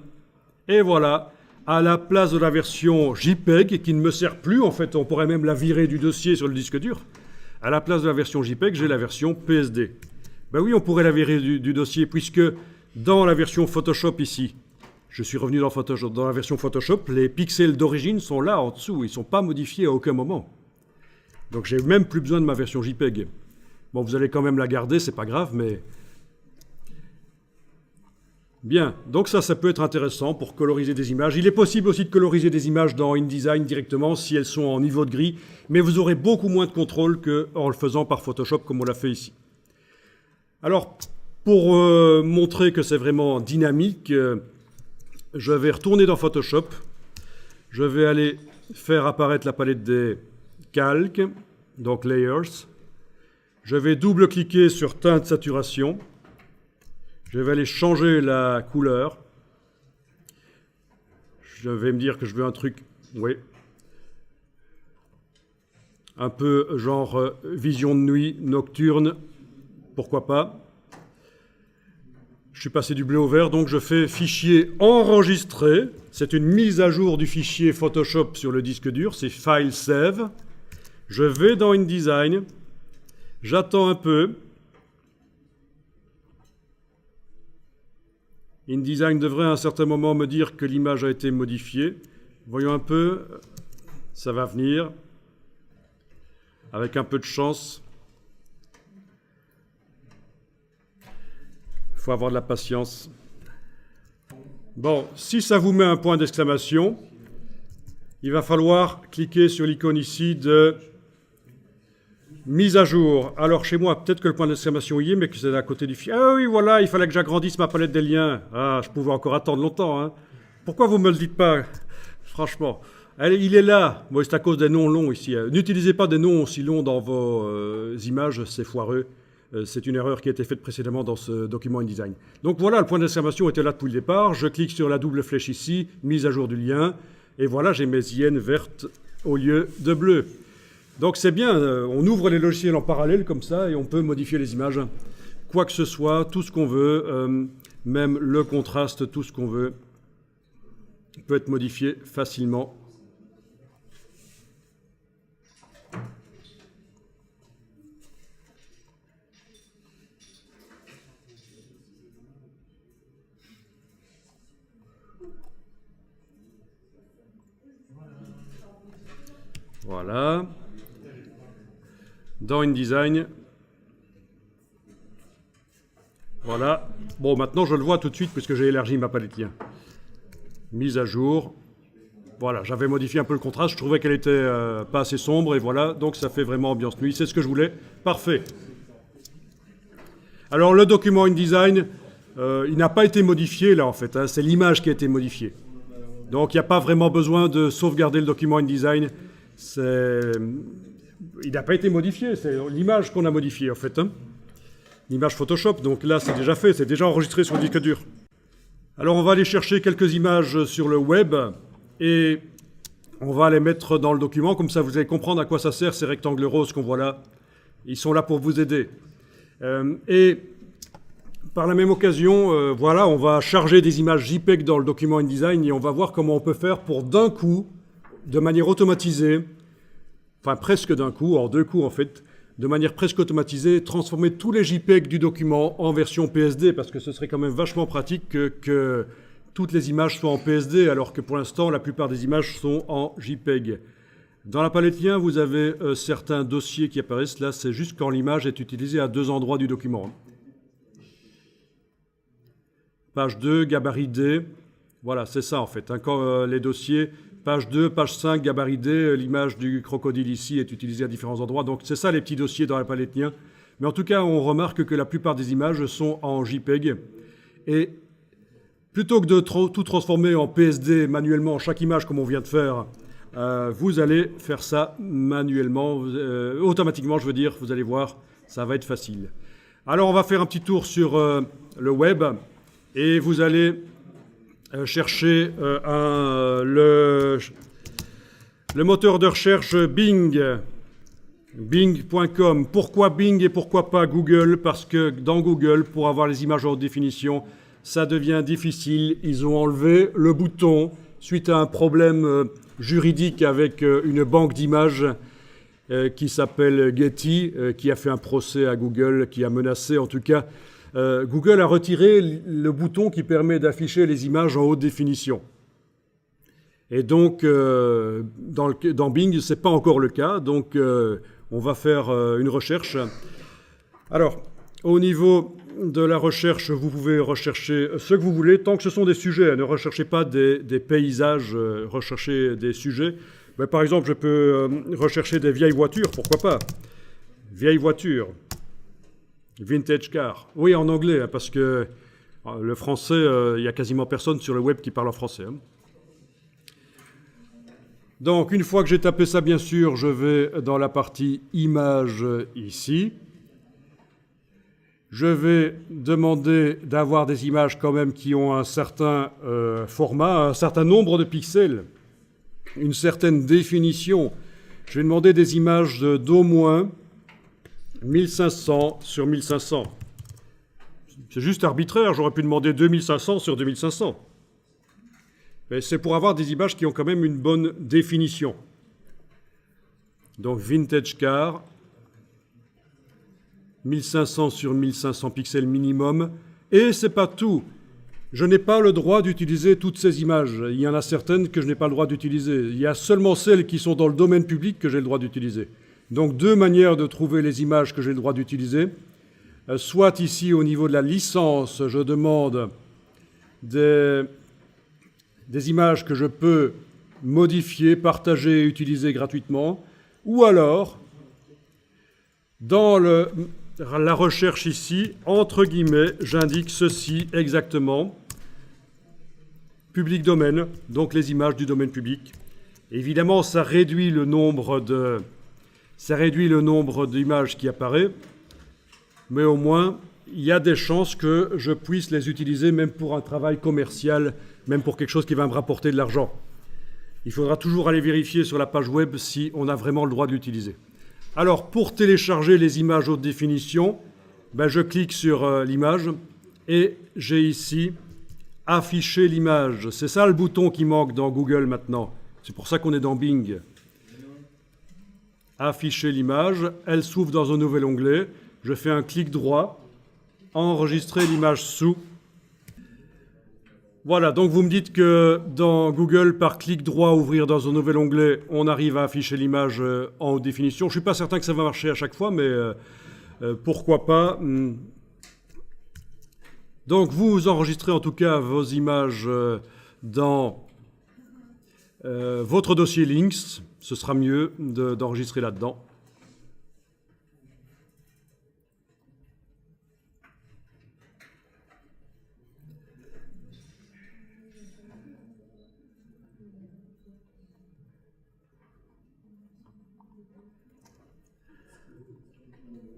Et voilà, à la place de la version JPEG, qui ne me sert plus, en fait, on pourrait même la virer du dossier sur le disque dur. À la place de la version JPEG, j'ai la version PSD. Ben oui, on pourrait la virer du dossier, puisque dans la version Photoshop ici, je suis revenu dans Photoshop, dans la version Photoshop, les pixels d'origine sont là en dessous, ils ne sont pas modifiés à aucun moment. Donc j'ai même plus besoin de ma version JPEG. Bon, vous allez quand même la garder, c'est pas grave, mais... Bien, donc ça peut être intéressant pour coloriser des images. Il est possible aussi de coloriser des images dans InDesign directement si elles sont en niveau de gris, mais vous aurez beaucoup moins de contrôle qu'en le faisant par Photoshop comme on l'a fait ici. Alors, pour montrer que c'est vraiment dynamique, je vais retourner dans Photoshop. Je vais aller faire apparaître la palette des calques, donc Layers. Je vais double-cliquer sur Teinte Saturation. Je vais aller changer la couleur. Je vais me dire que je veux un truc, oui, un peu genre vision de nuit, nocturne, pourquoi pas. Je suis passé du bleu au vert, donc je fais fichier enregistré. C'est une mise à jour du fichier Photoshop sur le disque dur, c'est File Save. Je vais dans InDesign, j'attends un peu. InDesign devrait à un certain moment me dire que l'image a été modifiée. Voyons un peu, ça va venir, avec un peu de chance. Il faut avoir de la patience. Bon, si ça vous met un point d'exclamation, il va falloir cliquer sur l'icône ici de mise à jour. Alors chez moi, peut-être que le point d'exclamation y est, mais que c'est à côté du fichier. Ah oui, voilà, il fallait que j'agrandisse ma palette des liens. Ah, je pouvais encore attendre longtemps. Hein. Pourquoi vous ne me le dites pas? Franchement. Allez, il est là. Bon, c'est à cause des noms longs ici. N'utilisez pas des noms aussi longs dans vos images, c'est foireux. C'est une erreur qui a été faite précédemment dans ce document InDesign. Donc voilà, le point d'exclamation était là depuis le départ. Je clique sur la double flèche ici, mise à jour du lien. Et voilà, j'ai mes IN vertes au lieu de bleu. Donc c'est bien, on ouvre les logiciels en parallèle comme ça et on peut modifier les images. Quoi que ce soit, tout ce qu'on veut, même le contraste, tout ce qu'on veut, peut être modifié facilement. Voilà. Dans InDesign. Voilà. Bon, maintenant je le vois tout de suite puisque j'ai élargi ma palette lien. Mise à jour. Voilà, j'avais modifié un peu le contraste, je trouvais qu'elle était pas assez sombre et voilà, donc ça fait vraiment ambiance nuit, c'est ce que je voulais. Parfait. Alors le document InDesign, il n'a pas été modifié là en fait, hein, c'est l'image qui a été modifiée. Donc il n'y a pas vraiment besoin de sauvegarder le document InDesign. Il n'a pas été modifié, c'est l'image qu'on a modifiée en fait. Hein. L'image Photoshop, donc là c'est déjà fait, c'est déjà enregistré sur le disque dur. Alors on va aller chercher quelques images sur le web et on va les mettre dans le document, comme ça vous allez comprendre à quoi ça sert ces rectangles roses qu'on voit là. Ils sont là pour vous aider. Et par la même occasion, voilà, on va charger des images JPEG dans le document InDesign et on va voir comment on peut faire pour d'un coup, de manière automatisée, enfin presque d'un coup, en deux coups en fait, de manière presque automatisée, transformer tous les JPEG du document en version PSD, parce que ce serait quand même vachement pratique que toutes les images soient en PSD, alors que pour l'instant, la plupart des images sont en JPEG. Dans la palette lien, vous avez certains dossiers qui apparaissent. Là, c'est juste quand l'image est utilisée à 2 endroits du document. Page 2, gabarit D. Voilà, c'est ça en fait. Quand les dossiers, page 2, page 5, gabarit D, l'image du crocodile ici est utilisée à différents endroits. Donc c'est ça les petits dossiers dans la palette lien. Mais en tout cas, on remarque que la plupart des images sont en JPEG. Et plutôt que de tout transformer en PSD manuellement, chaque image comme on vient de faire, vous allez faire ça manuellement, automatiquement je veux dire, vous allez voir, ça va être facile. Alors on va faire un petit tour sur le web et vous allez chercher le moteur de recherche Bing, bing.com. Pourquoi Bing et pourquoi pas Google? Parce que dans Google, pour avoir les images en haute définition, ça devient difficile. Ils ont enlevé le bouton suite à un problème juridique avec une banque d'images qui s'appelle Getty, qui a fait un procès à Google, qui a menacé en tout cas. Google a retiré le bouton qui permet d'afficher les images en haute définition. Et donc, dans Bing, ce n'est pas encore le cas. Donc, on va faire une recherche. Alors, au niveau de la recherche, vous pouvez rechercher ce que vous voulez, tant que ce sont des sujets. Ne recherchez pas des paysages, recherchez des sujets. Mais par exemple, je peux rechercher des vieilles voitures, pourquoi pas. Vieilles voitures. Vintage car. Oui, en anglais, hein, parce que le français, il n'y a quasiment personne sur le web qui parle en français. Hein. Donc, une fois que j'ai tapé ça, bien sûr, je vais dans la partie images ici. Je vais demander d'avoir des images quand même qui ont un certain format, un certain nombre de pixels, une certaine définition. Je vais demander des images d'au moins 1500 sur 1500. C'est juste arbitraire, j'aurais pu demander 2500 sur 2500. Mais c'est pour avoir des images qui ont quand même une bonne définition. Donc vintage car, 1500 sur 1500 pixels minimum. Et c'est pas tout. Je n'ai pas le droit d'utiliser toutes ces images. Il y en a certaines que je n'ai pas le droit d'utiliser. Il y a seulement celles qui sont dans le domaine public que j'ai le droit d'utiliser. Donc deux manières de trouver les images que j'ai le droit d'utiliser. Soit ici au niveau de la licence, je demande des images que je peux modifier, partager et utiliser gratuitement. Ou alors, dans la recherche ici, entre guillemets, j'indique ceci exactement. Public domaine, donc les images du domaine public. Évidemment, ça réduit le nombre d'images qui apparaît, mais au moins, il y a des chances que je puisse les utiliser même pour un travail commercial, même pour quelque chose qui va me rapporter de l'argent. Il faudra toujours aller vérifier sur la page web si on a vraiment le droit de l'utiliser. Alors, pour télécharger les images haute définition, je clique sur l'image et j'ai ici « Afficher l'image ». C'est ça le bouton qui manque dans Google maintenant. C'est pour ça qu'on est dans Bing. Afficher l'image, elle s'ouvre dans un nouvel onglet. Je fais un clic droit, enregistrer l'image sous. Voilà, donc vous me dites que dans Google, par clic droit, ouvrir dans un nouvel onglet, on arrive à afficher l'image en haute définition. Je ne suis pas certain que ça va marcher à chaque fois, mais pourquoi pas. Donc vous enregistrez en tout cas vos images dans votre dossier Links. Ce sera mieux d'enregistrer là-dedans.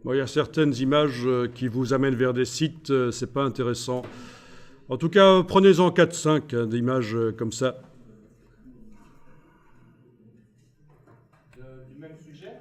Bon, il y a certaines images qui vous amènent vers des sites, c'est pas intéressant. En tout cas, prenez-en 4-5 d'images comme ça. Du même sujet?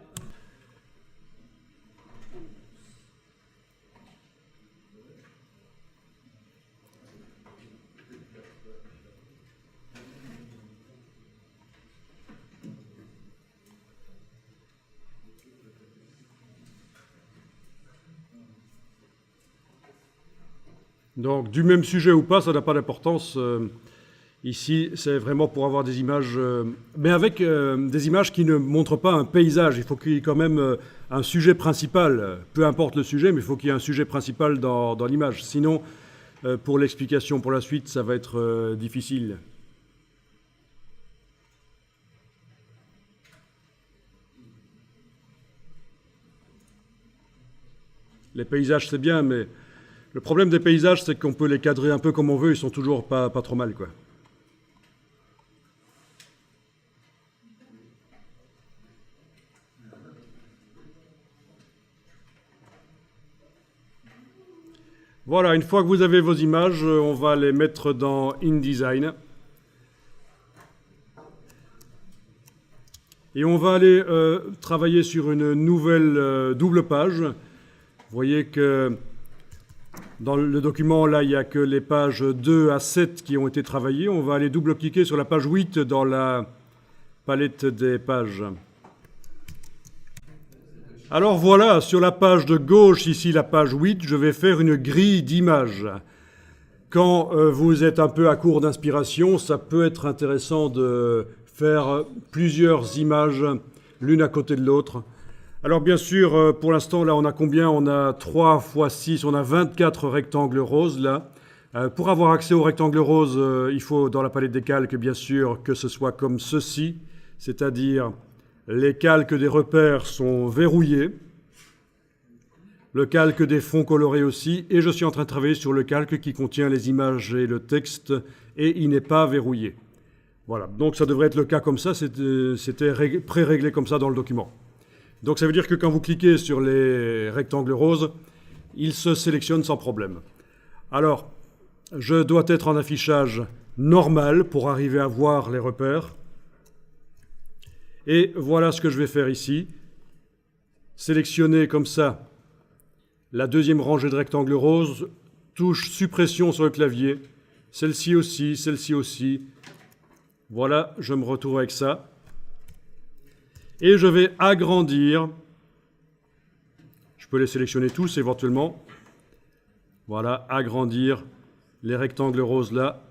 Donc, du même sujet ou pas, ça n'a pas d'importance. Ici, c'est vraiment pour avoir des images, mais avec des images qui ne montrent pas un paysage. Il faut qu'il y ait quand même un sujet principal, peu importe le sujet, mais il faut qu'il y ait un sujet principal dans l'image. Sinon, pour l'explication pour la suite, ça va être difficile. Les paysages, c'est bien, mais le problème des paysages, c'est qu'on peut les cadrer un peu comme on veut, ils sont toujours pas trop mal, quoi. Voilà, une fois que vous avez vos images, on va les mettre dans InDesign. Et on va aller travailler sur une nouvelle double page. Vous voyez que dans le document, là, il n'y a que les pages 2 à 7 qui ont été travaillées. On va aller double-cliquer sur la page 8 dans la palette des pages. Alors voilà, sur la page de gauche, ici la page 8, je vais faire une grille d'images. Quand vous êtes un peu à court d'inspiration, ça peut être intéressant de faire plusieurs images l'une à côté de l'autre. Alors bien sûr, pour l'instant, là, on a combien? On a 3 x 6, on a 24 rectangles roses, là. Pour avoir accès aux rectangles roses, il faut, dans la palette des calques, bien sûr, que ce soit comme ceci, c'est-à-dire les calques des repères sont verrouillés, le calque des fonds colorés aussi, et je suis en train de travailler sur le calque qui contient les images et le texte, et il n'est pas verrouillé. Voilà, donc ça devrait être le cas comme ça, c'était pré-réglé comme ça dans le document. Donc ça veut dire que quand vous cliquez sur les rectangles roses, ils se sélectionnent sans problème. Alors, je dois être en affichage normal pour arriver à voir les repères. Et voilà ce que je vais faire ici. Sélectionner comme ça la deuxième rangée de rectangles roses, touche suppression sur le clavier, celle-ci aussi, celle-ci aussi. Voilà, je me retrouve avec ça. Et je vais agrandir. Je peux les sélectionner tous éventuellement. Voilà, agrandir les rectangles roses là.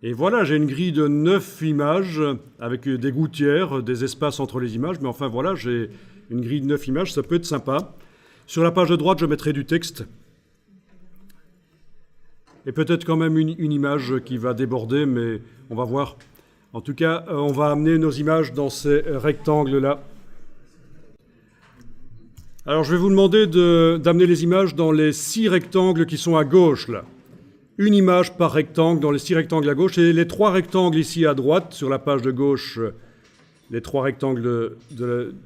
Et voilà, j'ai une grille de 9 images avec des gouttières, des espaces entre les images. Mais enfin voilà, j'ai une grille de 9 images, ça peut être sympa. Sur la page de droite, je mettrai du texte. Et peut-être quand même une image qui va déborder, mais on va voir. En tout cas, on va amener nos images dans ces rectangles-là. Alors, je vais vous demander d'amener les images dans les 6 rectangles qui sont à gauche, là. Une image par rectangle dans les 6 rectangles à gauche. Et les 3 rectangles ici à droite, sur la page de gauche, les 3 rectangles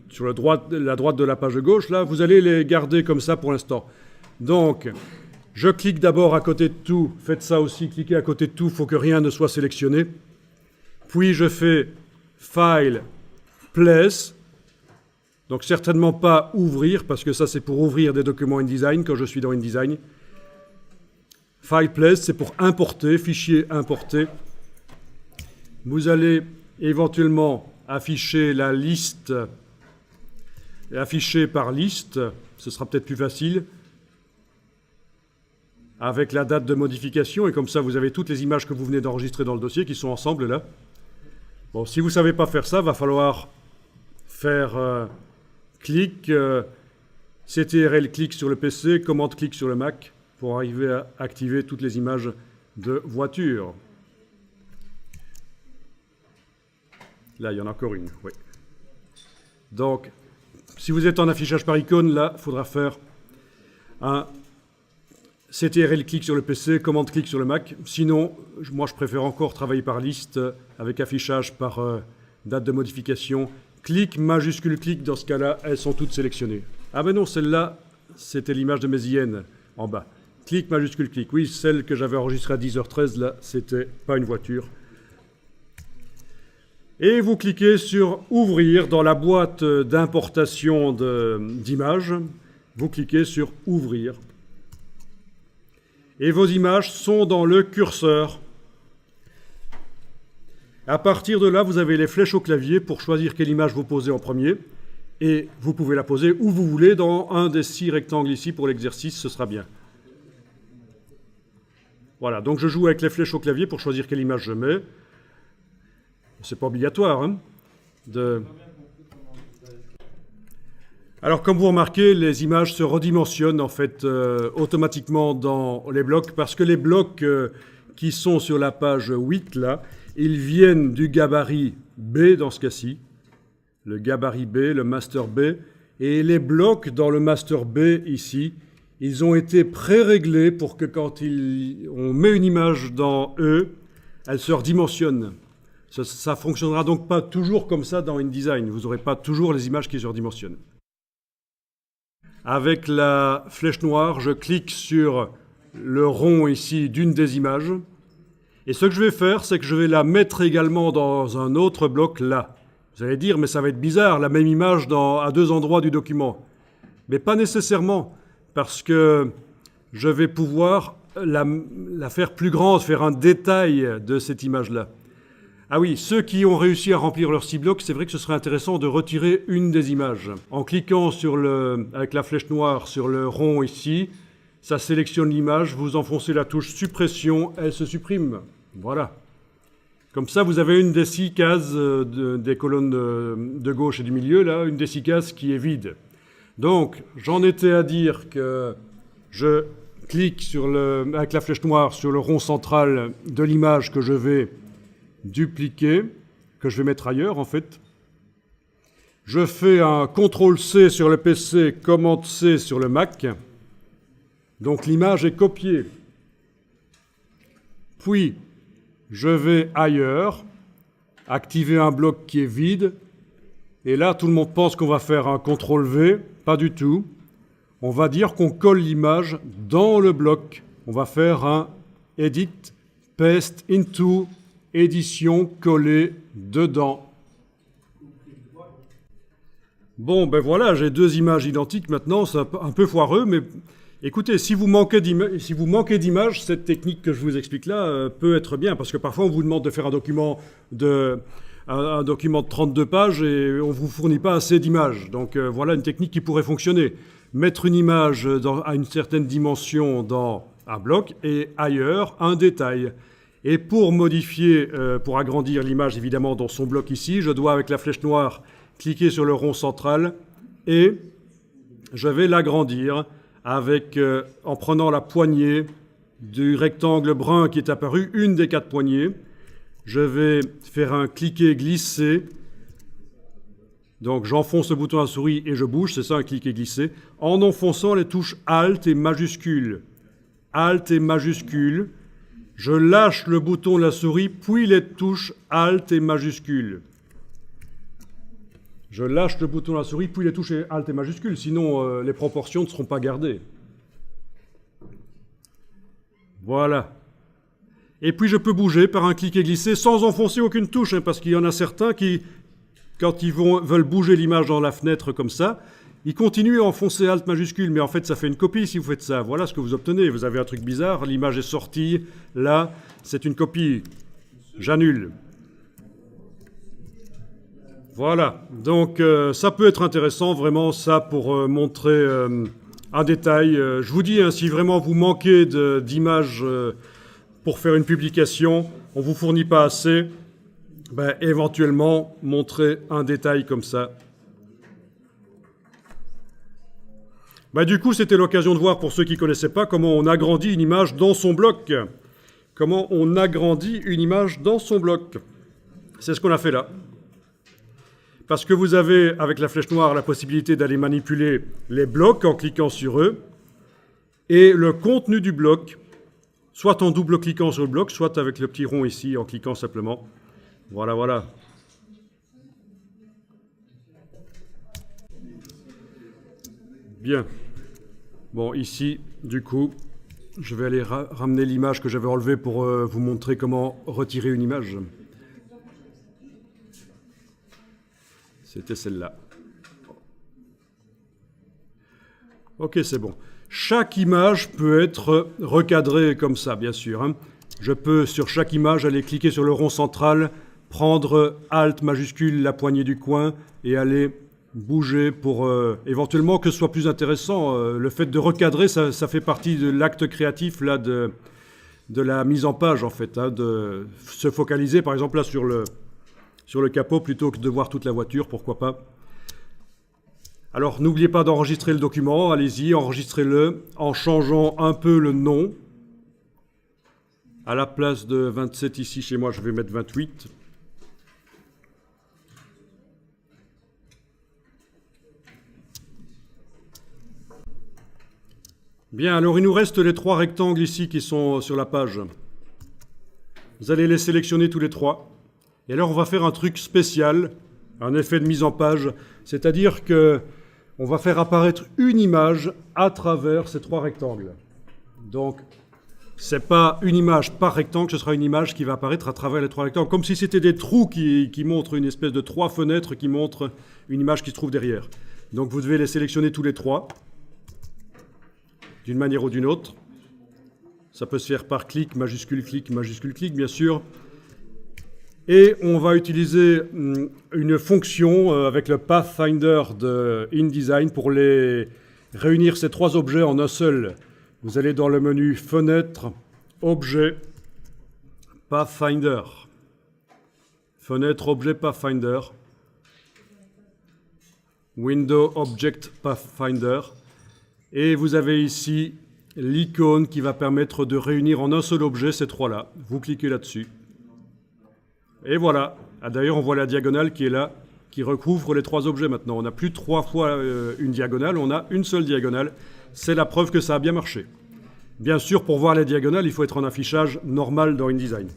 sur la droite de la page de gauche, là, vous allez les garder comme ça pour l'instant. Donc, je clique d'abord à côté de tout. Faites ça aussi, cliquez à côté de tout, il faut que rien ne soit sélectionné. Puis je fais File, Place. Donc certainement pas Ouvrir, parce que ça c'est pour ouvrir des documents InDesign quand je suis dans InDesign. File, Place, c'est pour importer, fichier importer. Vous allez éventuellement afficher la liste, afficher par liste, ce sera peut-être plus facile, avec la date de modification, et comme ça vous avez toutes les images que vous venez d'enregistrer dans le dossier qui sont ensemble là. Bon, si vous ne savez pas faire ça, va falloir faire clic, CTRL clic sur le PC, commande clic sur le Mac pour arriver à activer toutes les images de voiture. Là, il y en a encore une, oui. Donc, si vous êtes en affichage par icône, là, il faudra faire un CTRL clic sur le PC, commande clic sur le Mac. Sinon, moi je préfère encore travailler par liste avec affichage par date de modification. Clic, majuscule clic, dans ce cas-là, elles sont toutes sélectionnées. Ah ben non, celle-là, c'était l'image de mes hyènes en bas. Clic, majuscule clic. Oui, celle que j'avais enregistrée à 10h13, là, c'était pas une voiture. Et vous cliquez sur Ouvrir dans la boîte d'importation d'images. Vous cliquez sur Ouvrir. Et vos images sont dans le curseur. À partir de là, vous avez les flèches au clavier pour choisir quelle image vous posez en premier. Et vous pouvez la poser où vous voulez, dans un des 6 rectangles ici pour l'exercice, ce sera bien. Voilà, donc je joue avec les flèches au clavier pour choisir quelle image je mets. C'est pas obligatoire, hein, Alors, comme vous remarquez, les images se redimensionnent en fait automatiquement dans les blocs, parce que les blocs qui sont sur la page 8, là, ils viennent du gabarit B dans ce cas-ci, le gabarit B, le master B, et les blocs dans le master B ici, ils ont été pré-réglés pour que quand on met une image dans E, elle se redimensionne. Ça ne fonctionnera donc pas toujours comme ça dans InDesign. Vous n'aurez pas toujours les images qui se redimensionnent. Avec la flèche noire, je clique sur le rond ici d'une des images. Et ce que je vais faire, c'est que je vais la mettre également dans un autre bloc là. Vous allez dire, mais ça va être bizarre, la même image à 2 endroits du document. Mais pas nécessairement, parce que je vais pouvoir la faire plus grande, faire un détail de cette image-là. Ah oui, ceux qui ont réussi à remplir leurs 6 blocs, c'est vrai que ce serait intéressant de retirer une des images. En cliquant avec la flèche noire sur le rond ici, ça sélectionne l'image, vous enfoncez la touche suppression, elle se supprime. Voilà. Comme ça, vous avez une des 6 cases des colonnes de gauche et du milieu, là, une des 6 cases qui est vide. Donc, j'en étais à dire que je clique avec la flèche noire sur le rond central de l'image que je vais dupliquer, que je vais mettre ailleurs en fait. Je fais un CTRL-C sur le PC, Command-C sur le Mac. Donc l'image est copiée. Puis, je vais ailleurs, activer un bloc qui est vide. Et là, tout le monde pense qu'on va faire un CTRL-V. Pas du tout. On va dire qu'on colle l'image dans le bloc. On va faire un Edit, Paste into, édition, coller dedans. Bon, ben voilà, j'ai 2 images identiques maintenant, c'est un peu foireux, mais écoutez, si vous manquez d'images, cette technique que je vous explique là peut être bien, parce que parfois on vous demande de faire un document de 32 pages et on ne vous fournit pas assez d'images. Donc voilà une technique qui pourrait fonctionner. Mettre une image à une certaine dimension dans un bloc et ailleurs un détail. Et pour modifier, pour agrandir l'image évidemment dans son bloc ici, je dois avec la flèche noire cliquer sur le rond central et je vais l'agrandir en prenant la poignée du rectangle brun qui est apparu, une des 4 poignées. Je vais faire un cliquer-glisser. Donc j'enfonce le bouton à la souris et je bouge, c'est ça un cliquer-glisser, en enfonçant les touches Alt et majuscule. Alt et majuscule. Je lâche le bouton de la souris, puis les touches Alt et majuscule. Je lâche le bouton de la souris, puis les touches Alt et majuscule, sinon les proportions ne seront pas gardées. Voilà. Et puis je peux bouger par un clic et glisser sans enfoncer aucune touche, hein, parce qu'il y en a certains qui, quand ils veulent bouger l'image dans la fenêtre comme ça, ils continuent à enfoncer Alt majuscule, mais en fait ça fait une copie si vous faites ça. Voilà ce que vous obtenez. Vous avez un truc bizarre, l'image est sortie, là, c'est une copie. J'annule. Voilà, donc ça peut être intéressant, vraiment, ça, pour montrer un détail. Je vous dis, hein, si vraiment vous manquez d'images pour faire une publication, on ne vous fournit pas assez, ben, éventuellement, montrer un détail comme ça. Ben, du coup, c'était l'occasion de voir, pour ceux qui ne connaissaient pas, comment on agrandit une image dans son bloc. Comment on agrandit une image dans son bloc. C'est ce qu'on a fait là. Parce que vous avez, avec la flèche noire, la possibilité d'aller manipuler les blocs en cliquant sur eux, et le contenu du bloc, soit en double-cliquant sur le bloc, soit avec le petit rond ici, en cliquant simplement. Voilà, voilà. Bien. Bon, ici, du coup, je vais aller ramener l'image que j'avais enlevée pour vous montrer comment retirer une image. C'était celle-là. Ok, c'est bon. Chaque image peut être recadrée comme ça, bien sûr. Hein. Je peux, sur chaque image, aller cliquer sur le rond central, prendre Alt majuscule, la poignée du coin, et aller bouger pour éventuellement que ce soit plus intéressant. Le fait de recadrer, ça fait partie de l'acte créatif là, de la mise en page, en fait, hein, de se focaliser, par exemple, là, sur le capot, plutôt que de voir toute la voiture, pourquoi pas. Alors, n'oubliez pas d'enregistrer le document, allez-y, enregistrez-le en changeant un peu le nom. À la place de 27 ici, chez moi, je vais mettre 28. Bien, alors il nous reste les 3 rectangles ici qui sont sur la page. Vous allez les sélectionner tous les 3. Et alors on va faire un truc spécial, un effet de mise en page, c'est-à-dire que on va faire apparaître une image à travers ces 3 rectangles. Donc, ce n'est pas une image par rectangle, ce sera une image qui va apparaître à travers les 3 rectangles, comme si c'était des trous qui montrent une espèce de 3 fenêtres qui montrent une image qui se trouve derrière. Donc vous devez les sélectionner tous les 3. D'une manière ou d'une autre. Ça peut se faire par clic, majuscule, clic, bien sûr. Et on va utiliser une fonction avec le Pathfinder de InDesign pour les réunir ces 3 objets en un seul. Vous allez dans le menu Fenêtre, Objet, Pathfinder. Fenêtre, Objet, Pathfinder. Window, Object, Pathfinder. Et vous avez ici l'icône qui va permettre de réunir en un seul objet ces 3-là. Vous cliquez là-dessus. Et voilà. Ah, d'ailleurs, on voit la diagonale qui est là, qui recouvre les 3 objets maintenant. On n'a plus 3 fois une diagonale, on a une seule diagonale. C'est la preuve que ça a bien marché. Bien sûr, pour voir les diagonales, il faut être en affichage normal dans InDesign.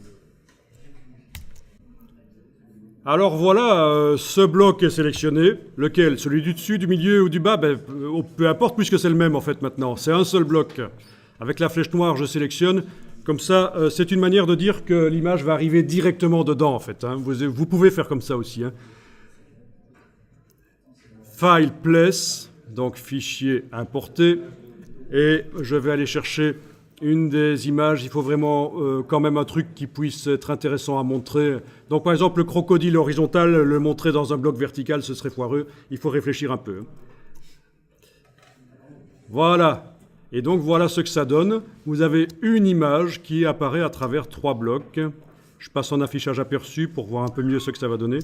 Alors voilà, ce bloc est sélectionné. Lequel? Celui du dessus, du milieu ou du bas? Peu importe, puisque c'est le même en fait maintenant. C'est un seul bloc. Avec la flèche noire, je sélectionne. Comme ça, c'est une manière de dire que l'image va arriver directement dedans en fait. Hein. Vous pouvez faire comme ça aussi. Hein. File, place, donc fichier importé. Et je vais aller chercher une des images. Il faut vraiment quand même un truc qui puisse être intéressant à montrer. Donc par exemple, le crocodile horizontal, le montrer dans un bloc vertical, ce serait foireux. Il faut réfléchir un peu. Voilà. Et donc voilà ce que ça donne. Vous avez une image qui apparaît à travers 3 blocs. Je passe en affichage aperçu pour voir un peu mieux ce que ça va donner.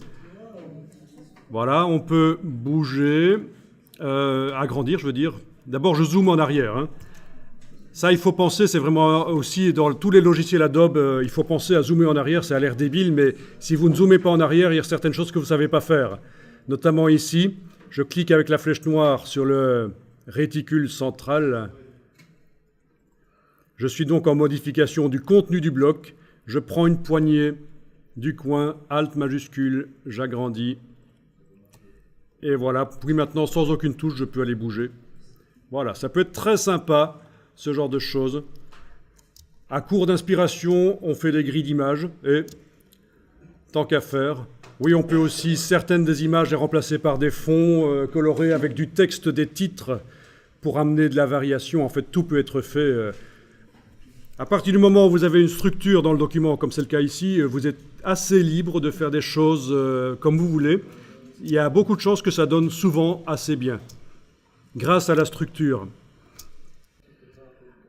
Voilà, on peut bouger, agrandir, je veux dire. D'abord, je zoome en arrière. Hein. Ça, il faut penser, c'est vraiment aussi dans tous les logiciels Adobe, il faut penser à zoomer en arrière, ça a l'air débile, mais si vous ne zoomez pas en arrière, il y a certaines choses que vous ne savez pas faire. Notamment ici, je clique avec la flèche noire sur le réticule central. Je suis donc en modification du contenu du bloc. Je prends une poignée du coin, Alt majuscule, j'agrandis. Et voilà, puis maintenant, sans aucune touche, je peux aller bouger. Voilà, ça peut être très sympa, ce genre de choses. À court d'inspiration, on fait des grilles d'images, et tant qu'à faire. Oui, on peut aussi, certaines des images, les remplacer par des fonds colorés avec du texte, des titres, pour amener de la variation. En fait, tout peut être fait. À partir du moment où vous avez une structure dans le document, comme c'est le cas ici, vous êtes assez libre de faire des choses comme vous voulez. Il y a beaucoup de chances que ça donne souvent assez bien, grâce à la structure.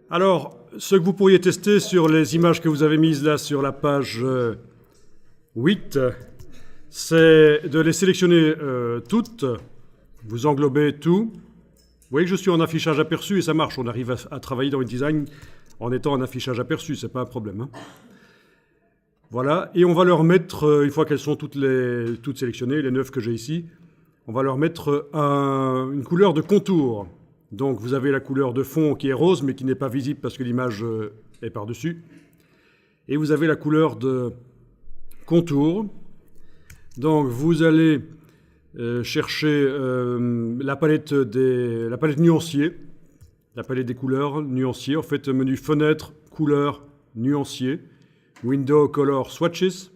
Alors, ce que vous pourriez tester sur les images que vous avez mises là sur la page 8, c'est de les sélectionner toutes. Vous englobez tout. Vous voyez que je suis en affichage aperçu et ça marche. On arrive à travailler dans InDesign en étant en affichage aperçu, c'est pas un problème. Hein. Voilà, et on va leur mettre, une fois qu'elles sont toutes sélectionnées, les 9 que j'ai ici, on va leur mettre une couleur de contour. Donc vous avez la couleur de fond qui est rose, mais qui n'est pas visible parce que l'image est par-dessus. Et vous avez la couleur de contour. Donc vous allez chercher la palette nuancier, la palette des couleurs nuancier. En fait, menu fenêtre, couleur, nuancier. Window Color Swatches.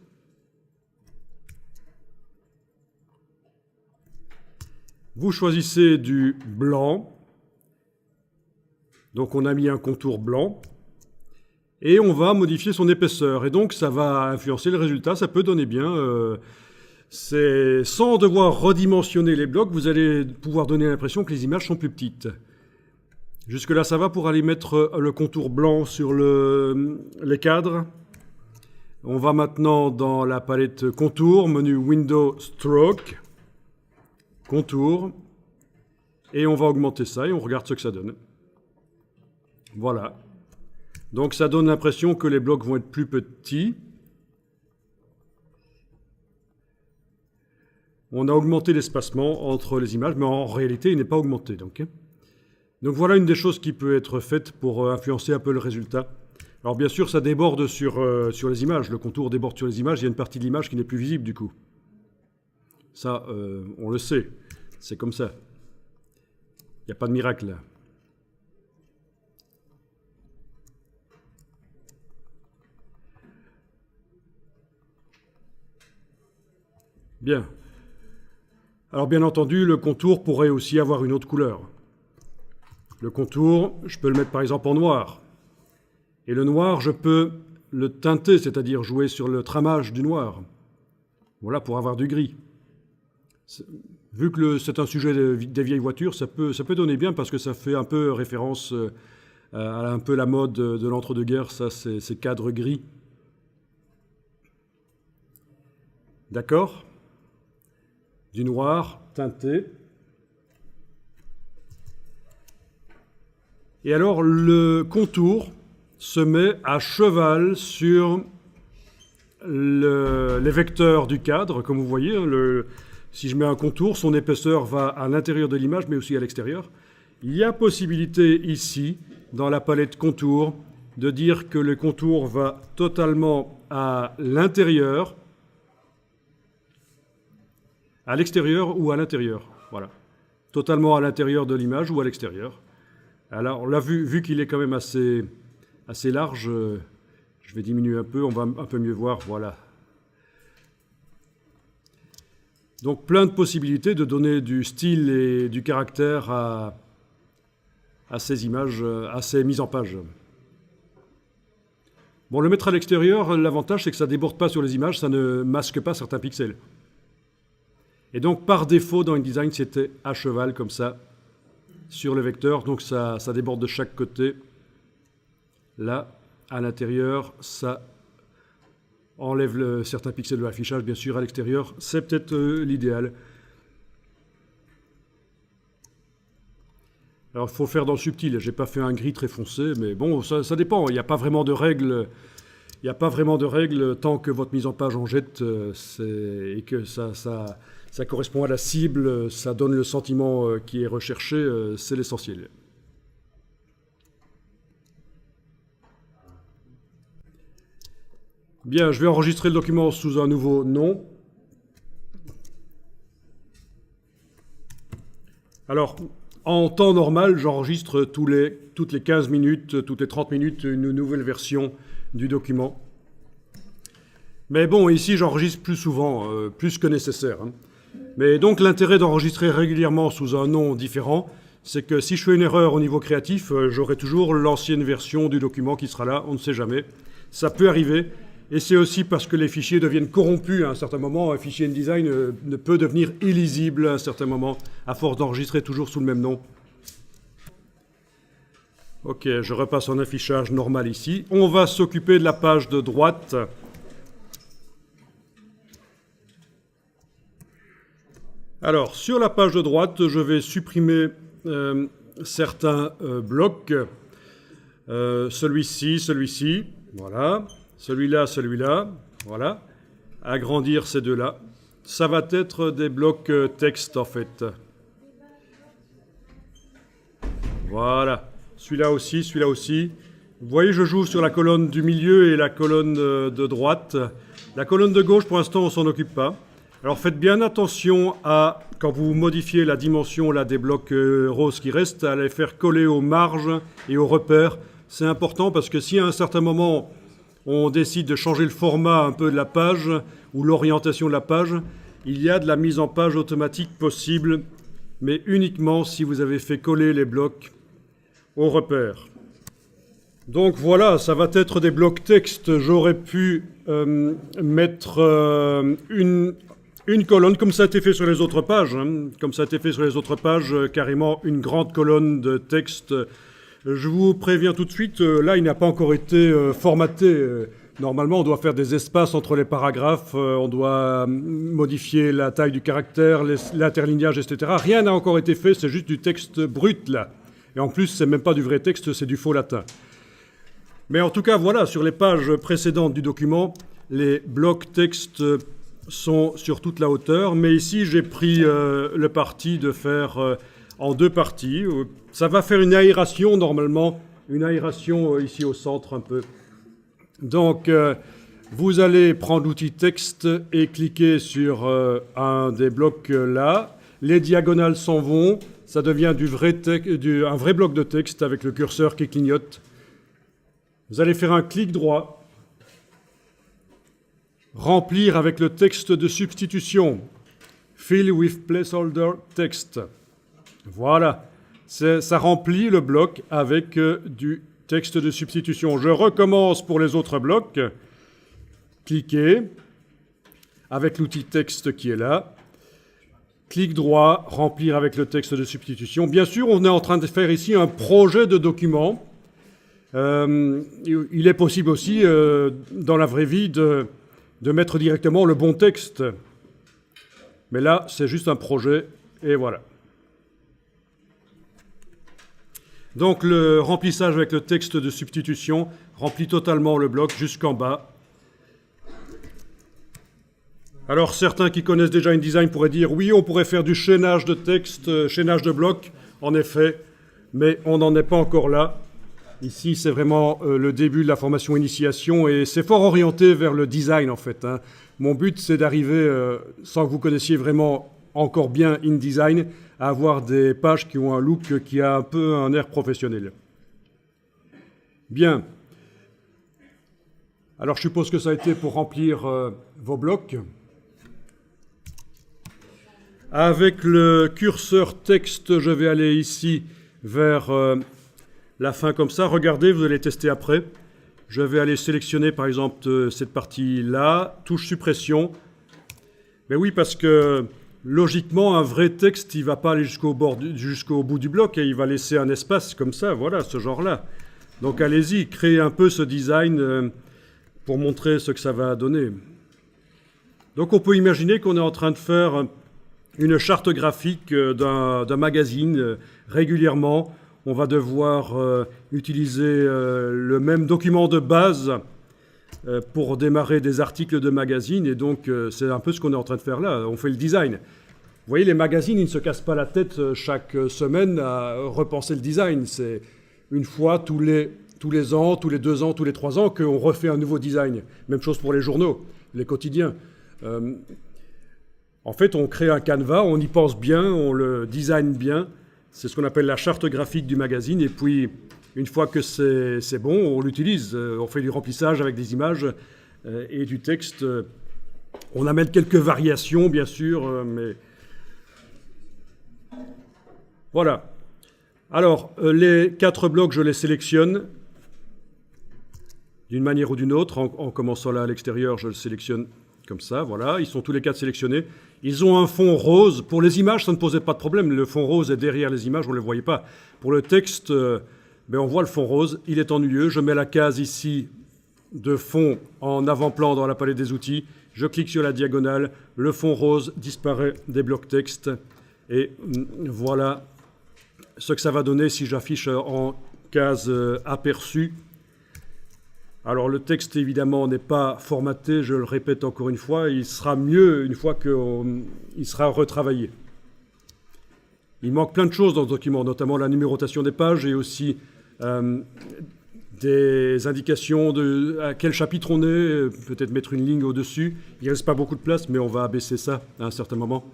Vous choisissez du blanc. Donc on a mis un contour blanc. Et on va modifier son épaisseur. Et donc ça va influencer le résultat. Ça peut donner bien. C'est sans devoir redimensionner les blocs, vous allez pouvoir donner l'impression que les images sont plus petites. Jusque-là, ça va pour aller mettre le contour blanc sur les cadres. On va maintenant dans la palette Contour, menu Window Stroke, Contour, et on va augmenter ça et on regarde ce que ça donne. Voilà. Donc ça donne l'impression que les blocs vont être plus petits. On a augmenté l'espacement entre les images, mais en réalité, il n'est pas augmenté. Donc voilà une des choses qui peut être faite pour influencer un peu le résultat. Alors bien sûr, ça déborde sur les images. Le contour déborde sur les images. Il y a une partie de l'image qui n'est plus visible du coup. Ça, on le sait. C'est comme ça. Il n'y a pas de miracle là. Bien. Alors bien entendu, le contour pourrait aussi avoir une autre couleur. Le contour, je peux le mettre par exemple en noir. Et le noir, je peux le teinter, c'est-à-dire jouer sur le tramage du noir. Voilà, pour avoir du gris. Vu que c'est un sujet des vieilles voitures, ça peut donner bien parce que ça fait un peu référence à un peu la mode de l'entre-deux-guerres, ça, ces cadres gris. D'accord ? Du noir teinté. Et alors le contour se met à cheval sur les vecteurs du cadre, comme vous voyez. Si je mets un contour, son épaisseur va à l'intérieur de l'image, mais aussi à l'extérieur. Il y a possibilité ici, dans la palette contour, de dire que le contour va totalement à l'intérieur, à l'extérieur ou à l'intérieur, voilà. Totalement à l'intérieur de l'image ou à l'extérieur. Alors, on l'a vu qu'il est quand même assez large. Je vais diminuer un peu, on va un peu mieux voir, voilà. Donc, plein de possibilités de donner du style et du caractère à ces images, à ces mises en page. Bon, le mettre à l'extérieur, l'avantage, c'est que ça ne déborde pas sur les images, ça ne masque pas certains pixels. Et donc, par défaut, dans InDesign, c'était à cheval, comme ça, sur le vecteur. Donc, ça déborde de chaque côté. Là, à l'intérieur, ça enlève certains pixels de l'affichage. Bien sûr, à l'extérieur, c'est peut-être l'idéal. Alors, il faut faire dans le subtil. Je n'ai pas fait un gris très foncé, mais bon, ça dépend. Il n'y a pas vraiment de règles. Il n'y a pas vraiment de règles tant que votre mise en page en jette et que ça correspond à la cible, ça donne le sentiment qui est recherché, c'est l'essentiel. Bien, je vais enregistrer le document sous un nouveau nom. Alors, en temps normal, j'enregistre toutes les 15 minutes, toutes les 30 minutes, une nouvelle version du document. Mais bon, ici, j'enregistre plus souvent, plus que nécessaire. Mais donc, l'intérêt d'enregistrer régulièrement sous un nom différent, c'est que si je fais une erreur au niveau créatif, j'aurai toujours l'ancienne version du document qui sera là, on ne sait jamais. Ça peut arriver, et c'est aussi parce que les fichiers deviennent corrompus à un certain moment. Un fichier InDesign ne peut devenir illisible à un certain moment, à force d'enregistrer toujours sous le même nom. Ok, je repasse en affichage normal ici. On va s'occuper de la page de droite. Alors, sur la page de droite, je vais supprimer certains blocs. Celui-ci, voilà. Celui-là, voilà. Agrandir ces deux-là. Ça va être des blocs texte, en fait. Voilà. Celui-là aussi. Vous voyez, je joue sur la colonne du milieu et la colonne de droite. La colonne de gauche, pour l'instant, on ne s'en occupe pas. Alors faites bien attention à, quand vous modifiez la dimension là, des blocs roses qui restent, à les faire coller aux marges et aux repères. C'est important parce que si à un certain moment, on décide de changer le format un peu de la page ou l'orientation de la page, il y a de la mise en page automatique possible, mais uniquement si vous avez fait coller les blocs aux repères. Donc voilà, ça va être des blocs texte. J'aurais pu mettre une colonne, comme ça a été fait sur les autres pages, carrément une grande colonne de texte. Je vous préviens tout de suite, là, il n'a pas encore été formaté. Normalement, on doit faire des espaces entre les paragraphes, on doit modifier la taille du caractère, l'interlignage, etc. Rien n'a encore été fait, c'est juste du texte brut, là. Et en plus, c'est même pas du vrai texte, c'est du faux latin. Mais en tout cas, voilà, sur les pages précédentes du document, les blocs texte sont sur toute la hauteur. Mais ici, j'ai pris le parti de faire en deux parties. Ça va faire une aération, normalement, une aération ici au centre un peu. Donc, vous allez prendre l'outil texte et cliquer sur un des blocs là. Les diagonales s'en vont. Ça devient un vrai bloc de texte avec le curseur qui clignote. Vous allez faire un clic droit. Remplir avec le texte de substitution. Fill with placeholder text. Voilà. Ça remplit le bloc avec du texte de substitution. Je recommence pour les autres blocs. Cliquez avec l'outil texte qui est là. Clic droit, remplir avec le texte de substitution. Bien sûr, on est en train de faire ici un projet de document. Il est possible aussi, dans la vraie vie, de mettre directement le bon texte. Mais là, c'est juste un projet, et voilà. Donc le remplissage avec le texte de substitution remplit totalement le bloc jusqu'en bas. Alors certains qui connaissent déjà InDesign pourraient dire oui, on pourrait faire du chaînage de texte, chaînage de blocs, en effet, mais on n'en est pas encore là. Ici, c'est vraiment le début de la formation initiation et c'est fort orienté vers le design en fait. Mon but, c'est d'arriver, sans que vous connaissiez vraiment encore bien InDesign, à avoir des pages qui ont un look qui a un peu un air professionnel. Bien. Alors, je suppose que ça a été pour remplir vos blocs. Avec le curseur texte, je vais aller ici vers la fin comme ça. Regardez, vous allez tester après. Je vais aller sélectionner, par exemple, cette partie-là, touche suppression. Mais oui, parce que logiquement, un vrai texte, il ne va pas aller jusqu'au bout du bloc et il va laisser un espace comme ça, voilà, ce genre-là. Donc allez-y, créez un peu ce design pour montrer ce que ça va donner. Donc on peut imaginer qu'on est en train de faire une charte graphique d'un magazine régulièrement. On va devoir utiliser le même document de base pour démarrer des articles de magazine. Et donc, c'est un peu ce qu'on est en train de faire là. On fait le design. Vous voyez, les magazines, ils ne se cassent pas la tête chaque semaine à repenser le design. C'est une fois tous les ans, tous les 2 ans, tous les 3 ans qu'on refait un nouveau design. Même chose pour les journaux, les quotidiens. En fait, on crée un canevas, on y pense bien, on le design bien. C'est ce qu'on appelle la charte graphique du magazine. Et puis, une fois que c'est bon, on l'utilise. On fait du remplissage avec des images et du texte. On amène quelques variations, bien sûr, mais... Voilà. Alors, les 4 blocs, je les sélectionne d'une manière ou d'une autre. En commençant là à l'extérieur, je le sélectionne comme ça, voilà. Ils sont tous les 4 sélectionnés. Ils ont un fond rose. Pour les images, ça ne posait pas de problème. Le fond rose est derrière les images, on ne le voyait pas. Pour le texte, on voit le fond rose. Il est ennuyeux. Je mets la case ici de fond en avant-plan dans la palette des outils. Je clique sur la diagonale. Le fond rose disparaît des blocs texte. Et voilà ce que ça va donner si j'affiche en case aperçu. Alors le texte évidemment n'est pas formaté, je le répète encore une fois, il sera mieux une fois qu'il sera retravaillé. Il manque plein de choses dans ce document, notamment la numérotation des pages et aussi des indications de à quel chapitre on est, peut-être mettre une ligne au-dessus. Il ne reste pas beaucoup de place, mais on va abaisser ça à un certain moment.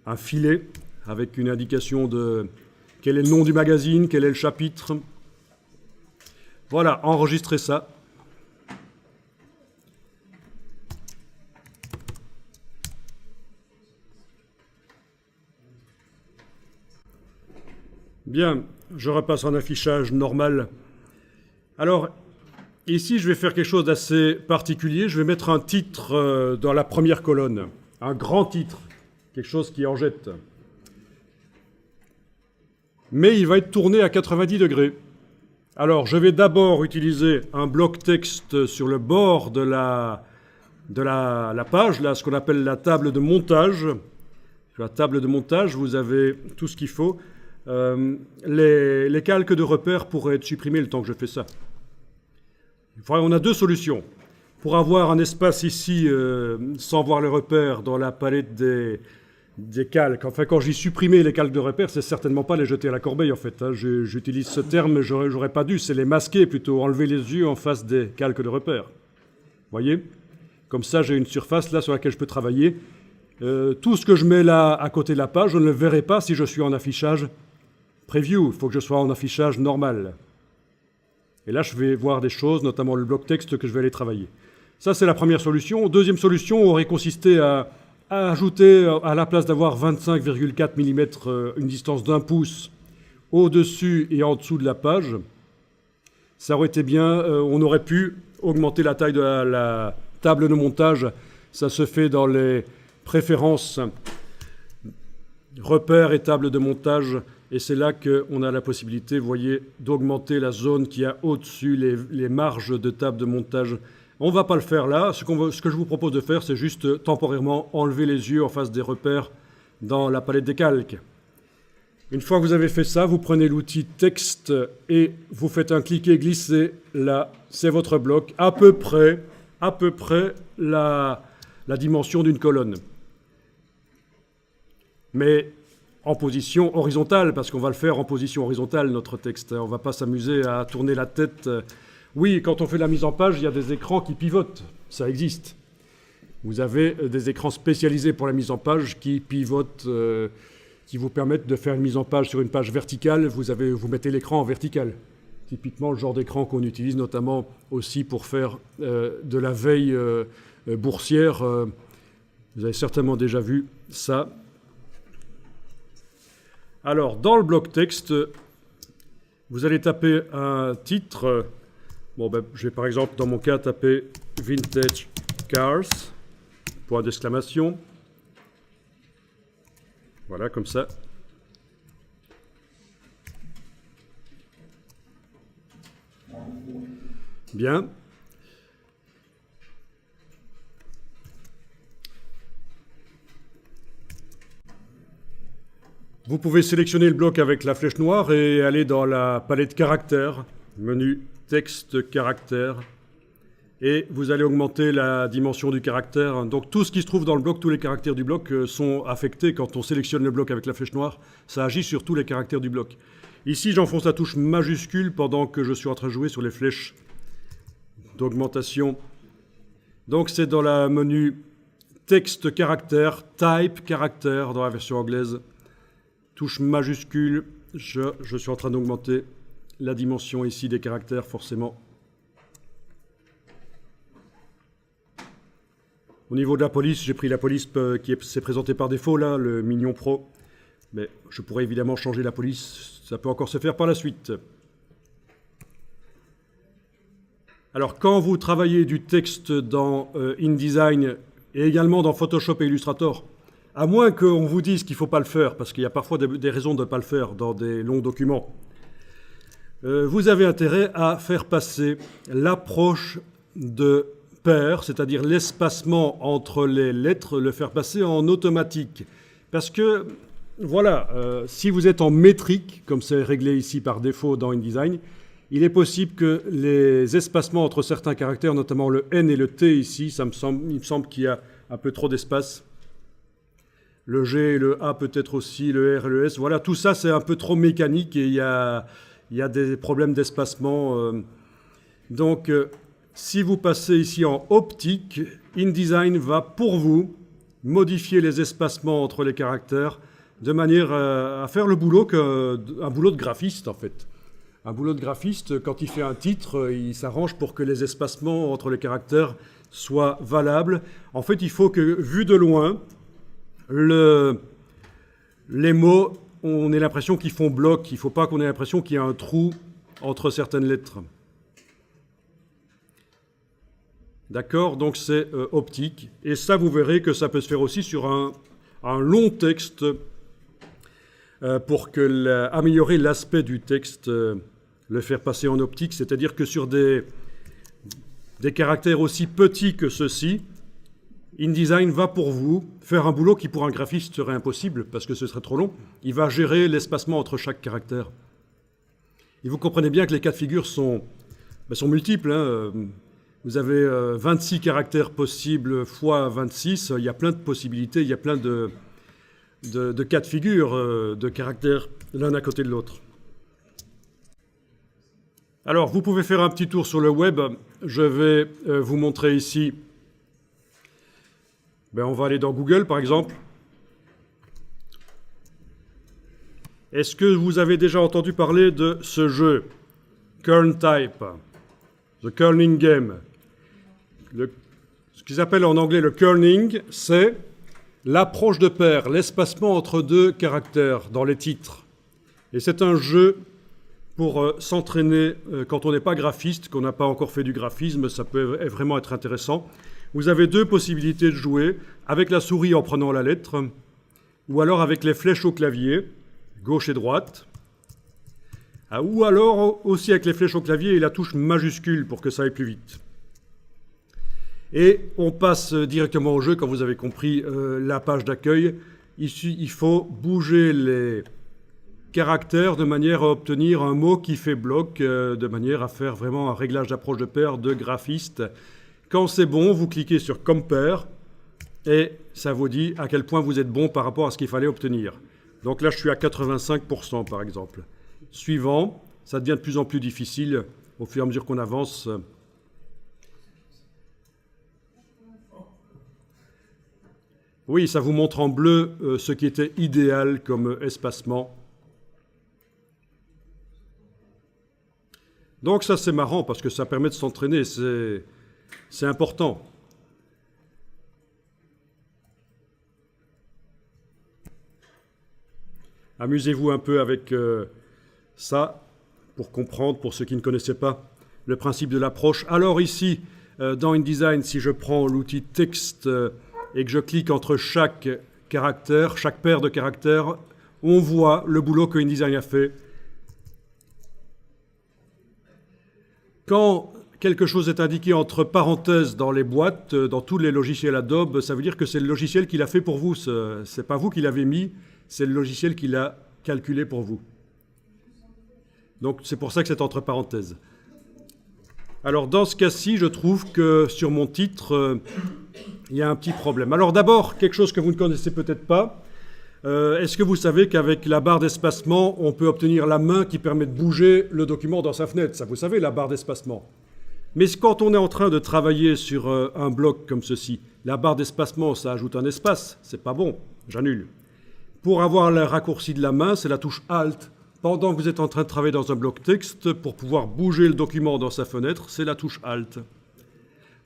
Un filet avec une indication de quel est le nom du magazine, quel est le chapitre. Voilà, enregistrez ça. Bien, je repasse en affichage normal. Alors, ici, je vais faire quelque chose d'assez particulier. Je vais mettre un titre dans la première colonne, un grand titre, quelque chose qui en jette. Mais il va être tourné à 90 degrés. Alors, je vais d'abord utiliser un bloc texte sur le bord de la page, là, ce qu'on appelle la table de montage. Sur la table de montage, vous avez tout ce qu'il faut. Les calques de repères pourraient être supprimés le temps que je fais ça. Enfin, on a deux solutions. Pour avoir un espace ici, sans voir les repères, dans la palette des calques. Enfin, quand j'ai supprimé les calques de repères, c'est certainement pas les jeter à la corbeille, en fait. Hein. J'utilise ce terme, mais j'aurais pas dû. C'est les masquer, plutôt enlever les yeux en face des calques de repères. Vous voyez ? Comme ça, j'ai une surface là sur laquelle je peux travailler. Tout ce que je mets là à côté de la page, je ne le verrai pas si je suis en affichage preview. Il faut que je sois en affichage normal. Et là, je vais voir des choses, notamment le bloc texte que je vais aller travailler. Ça, c'est la première solution. Deuxième solution aurait consisté à ajouter, à la place d'avoir 25,4 mm, une distance d'1 pouce au-dessus et en dessous de la page. Ça aurait été bien, on aurait pu augmenter la taille de la table de montage. Ça se fait dans les préférences repères et table de montage. Et c'est là qu'on a la possibilité, vous voyez, d'augmenter la zone qui a au-dessus les marges de table de montage. On ne va pas le faire là. Ce que je vous propose de faire, c'est juste temporairement enlever les yeux en face des repères dans la palette des calques. Une fois que vous avez fait ça, vous prenez l'outil texte et vous faites un cliquer-glisser là. C'est votre bloc, à peu près la dimension d'une colonne. Mais en position horizontale, parce qu'on va le faire en position horizontale, notre texte. On ne va pas s'amuser à tourner la tête. Oui, quand on fait la mise en page, il y a des écrans qui pivotent. Ça existe. Vous avez des écrans spécialisés pour la mise en page qui pivotent, qui vous permettent de faire une mise en page sur une page verticale. Vous mettez l'écran en vertical. Typiquement le genre d'écran qu'on utilise notamment aussi pour faire de la veille boursière. Vous avez certainement déjà vu ça. Alors, dans le bloc texte, vous allez taper un titre. Je vais par exemple, dans mon cas, taper « Vintage Cars », point d'exclamation. Voilà, comme ça. Bien. Vous pouvez sélectionner le bloc avec la flèche noire et aller dans la palette caractères, menu texte caractères, et vous allez augmenter la dimension du caractère. Donc tout ce qui se trouve dans le bloc, tous les caractères du bloc sont affectés quand on sélectionne le bloc avec la flèche noire. Ça agit sur tous les caractères du bloc. Ici, j'enfonce la touche majuscule pendant que je suis en train de jouer sur les flèches d'augmentation. Donc c'est dans la menu texte caractère, type caractère dans la version anglaise. Touche majuscule, je suis en train d'augmenter la dimension ici des caractères, forcément. Au niveau de la police, j'ai pris la police qui s'est présentée par défaut, là, le Minion Pro. Mais je pourrais évidemment changer la police, ça peut encore se faire par la suite. Alors, quand vous travaillez du texte dans InDesign et également dans Photoshop et Illustrator, à moins qu'on vous dise qu'il ne faut pas le faire, parce qu'il y a parfois des raisons de ne pas le faire dans des longs documents, vous avez intérêt à faire passer l'approche de pair, c'est-à-dire l'espacement entre les lettres, le faire passer en automatique. Parce que, voilà, si vous êtes en métrique, comme c'est réglé ici par défaut dans InDesign, il est possible que les espacements entre certains caractères, notamment le N et le T ici, il me semble qu'il y a un peu trop d'espace. Le G et le A peut-être aussi, le R et le S. Voilà, tout ça, c'est un peu trop mécanique et il y a des problèmes d'espacement. Donc, si vous passez ici en optique, InDesign va pour vous modifier les espacements entre les caractères de manière à faire le boulot un boulot de graphiste, en fait. Un boulot de graphiste, quand il fait un titre, il s'arrange pour que les espacements entre les caractères soient valables. En fait, il faut que, vu de loin, les mots, on ait l'impression qu'ils font bloc. Il ne faut pas qu'on ait l'impression qu'il y a un trou entre certaines lettres. D'accord? Donc c'est optique. Et ça, vous verrez que ça peut se faire aussi sur un long texte pour améliorer l'aspect du texte, le faire passer en optique. C'est-à-dire que sur des caractères aussi petits que ceux-ci, InDesign va pour vous faire un boulot qui pour un graphiste serait impossible parce que ce serait trop long. Il va gérer l'espacement entre chaque caractère. Et vous comprenez bien que les cas de figure sont multiples. Hein. Vous avez 26 caractères possibles fois 26. Il y a plein de possibilités, il y a plein de cas de figure, de caractères l'un à côté de l'autre. Alors, vous pouvez faire un petit tour sur le web. Je vais vous montrer ici. On va aller dans Google, par exemple. Est-ce que vous avez déjà entendu parler de ce jeu, KernType, The Kerning Game? Ce qu'ils appellent en anglais le kerning, c'est l'approche de pair, l'espacement entre deux caractères dans les titres. Et c'est un jeu pour s'entraîner quand on n'est pas graphiste, qu'on n'a pas encore fait du graphisme, ça peut vraiment être intéressant. Vous avez deux possibilités de jouer, avec la souris en prenant la lettre, ou alors avec les flèches au clavier, gauche et droite, ou alors aussi avec les flèches au clavier et la touche majuscule pour que ça aille plus vite. Et on passe directement au jeu, quand vous avez compris la page d'accueil. Ici, il faut bouger les caractères de manière à obtenir un mot qui fait bloc, de manière à faire vraiment un réglage d'approche de pair de graphiste. Quand c'est bon, vous cliquez sur Compare et ça vous dit à quel point vous êtes bon par rapport à ce qu'il fallait obtenir. Donc là, je suis à 85% par exemple. Suivant, ça devient de plus en plus difficile au fur et à mesure qu'on avance. Oui, ça vous montre en bleu ce qui était idéal comme espacement. Donc ça, c'est marrant parce que ça permet de s'entraîner, c'est important. Amusez-vous un peu avec ça pour comprendre, pour ceux qui ne connaissaient pas, le principe de l'approche. Alors ici, dans InDesign, si je prends l'outil texte et que je clique entre chaque caractère, chaque paire de caractères, on voit le boulot que InDesign a fait. Quand quelque chose est indiqué entre parenthèses dans les boîtes, dans tous les logiciels Adobe, ça veut dire que c'est le logiciel qui l'a fait pour vous. Ce n'est pas vous qui l'avez mis, c'est le logiciel qui l'a calculé pour vous. Donc c'est pour ça que c'est entre parenthèses. Alors dans ce cas-ci, je trouve que sur mon titre, il y a un petit problème. Alors d'abord, quelque chose que vous ne connaissez peut-être pas. Est-ce que vous savez qu'avec la barre d'espacement, on peut obtenir la main qui permet de bouger le document dans sa fenêtre? Ça, vous savez, la barre d'espacement. Mais quand on est en train de travailler sur un bloc comme ceci, la barre d'espacement, ça ajoute un espace. C'est pas bon, j'annule. Pour avoir le raccourci de la main, c'est la touche Alt. Pendant que vous êtes en train de travailler dans un bloc texte, pour pouvoir bouger le document dans sa fenêtre, c'est la touche Alt.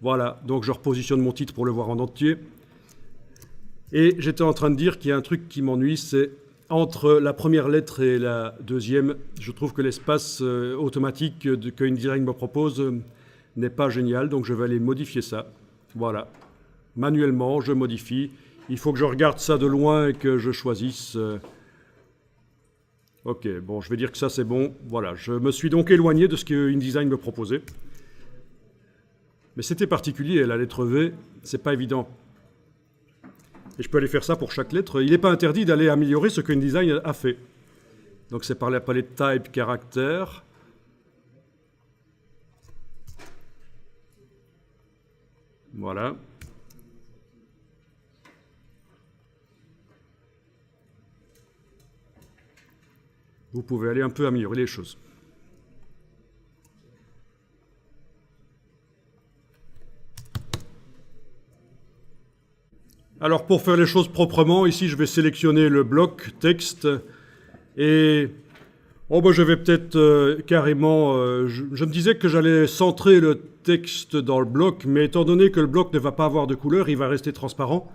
Voilà, donc je repositionne mon titre pour le voir en entier. Et j'étais en train de dire qu'il y a un truc qui m'ennuie, c'est entre la première lettre et la deuxième, je trouve que l'espace automatique que InDesign me propose n'est pas génial, donc je vais aller modifier ça. Voilà, manuellement, je modifie. Il faut que je regarde ça de loin et que je choisisse. Ok, bon, je vais dire que ça c'est bon. Voilà, je me suis donc éloigné de ce que InDesign me proposait. Mais c'était particulier, la lettre V, c'est pas évident. Et je peux aller faire ça pour chaque lettre. Il n'est pas interdit d'aller améliorer ce que InDesign a fait. Donc c'est par la palette Type, Caractère. Voilà. Vous pouvez aller un peu améliorer les choses. Alors pour faire les choses proprement, ici je vais sélectionner le bloc texte et je vais peut-être carrément... je me disais que j'allais centrer le texte dans le bloc, mais étant donné que le bloc ne va pas avoir de couleur, il va rester transparent.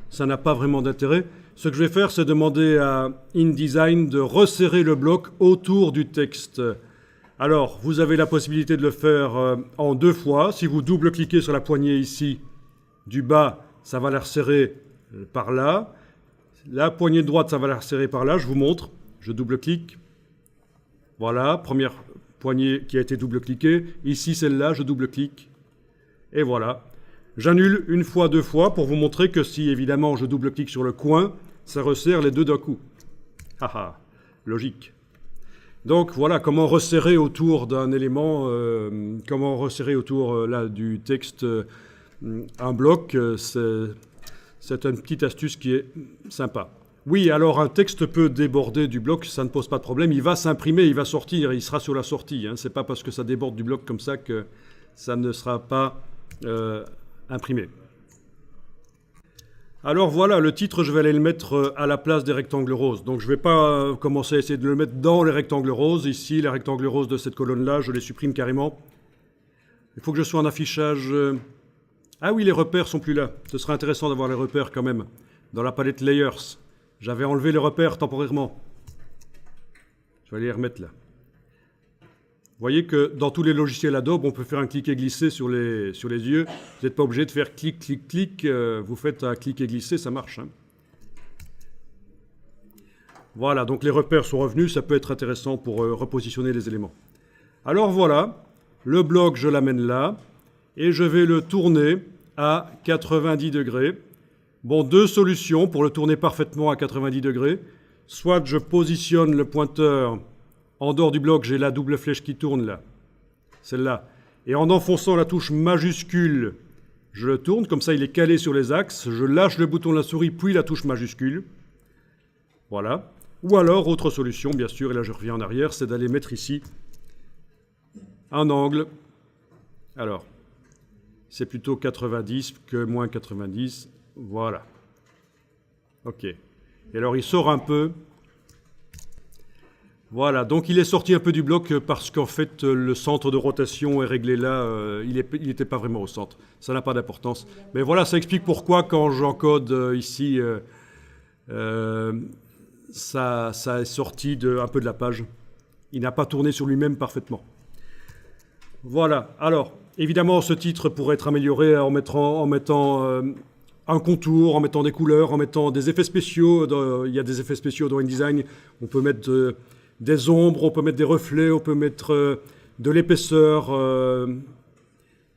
Ça n'a pas vraiment d'intérêt. Ce que je vais faire, c'est demander à InDesign de resserrer le bloc autour du texte. Alors, vous avez la possibilité de le faire en 2 fois. Si vous double-cliquez sur la poignée ici, du bas, ça va la resserrer par là. La poignée de droite, ça va la resserrer par là. Je vous montre. Je double-clique. Voilà, première poignée qui a été double-cliquée. Ici, celle-là, je double-clique. Et voilà. J'annule 1 fois, 2 fois pour vous montrer que si, évidemment, je double-clique sur le coin, ça resserre les deux d'un coup. Haha, logique. Donc voilà comment resserrer autour d'un élément, comment resserrer autour là, du texte un bloc. C'est une petite astuce qui est sympa. Oui, alors un texte peut déborder du bloc, ça ne pose pas de problème. Il va s'imprimer, il va sortir, il sera sur la sortie. Hein. Ce n'est pas parce que ça déborde du bloc comme ça que ça ne sera pas imprimé. Alors voilà, le titre, je vais aller le mettre à la place des rectangles roses. Donc je ne vais pas commencer à essayer de le mettre dans les rectangles roses. Ici, les rectangles roses de cette colonne-là, je les supprime carrément. Il faut que je sois en affichage... Ah oui, les repères sont plus là. Ce serait intéressant d'avoir les repères quand même. Dans la palette Layers. J'avais enlevé les repères temporairement. Je vais les remettre là. Vous voyez que dans tous les logiciels Adobe, on peut faire un clic et glisser sur les yeux. Vous n'êtes pas obligé de faire clic, clic, clic. Vous faites un clic et glisser, ça marche. Hein. Voilà, donc les repères sont revenus. Ça peut être intéressant pour repositionner les éléments. Alors voilà, le bloc, je l'amène là. Et je vais le tourner à 90 degrés. Bon, 2 solutions pour le tourner parfaitement à 90 degrés. Soit je positionne le pointeur en dehors du bloc, j'ai la double flèche qui tourne là, celle-là. Et en enfonçant la touche majuscule, je le tourne, comme ça il est calé sur les axes. Je lâche le bouton de la souris, puis la touche majuscule. Voilà. Ou alors, autre solution, bien sûr, et là je reviens en arrière, c'est d'aller mettre ici un angle. Alors, c'est plutôt 90 que moins 90. Voilà. OK. Et alors, il sort un peu. Voilà. Donc, il est sorti un peu du bloc parce qu'en fait, le centre de rotation est réglé là. Il n'était pas vraiment au centre. Ça n'a pas d'importance. Mais voilà, ça explique pourquoi, quand j'encode ici, ça est sorti un peu de la page. Il n'a pas tourné sur lui-même parfaitement. Voilà. Alors, évidemment, ce titre pourrait être amélioré en mettant un contour, en mettant des couleurs, en mettant des effets spéciaux. Il y a des effets spéciaux dans InDesign. On peut mettre des ombres, on peut mettre des reflets, on peut mettre de l'épaisseur,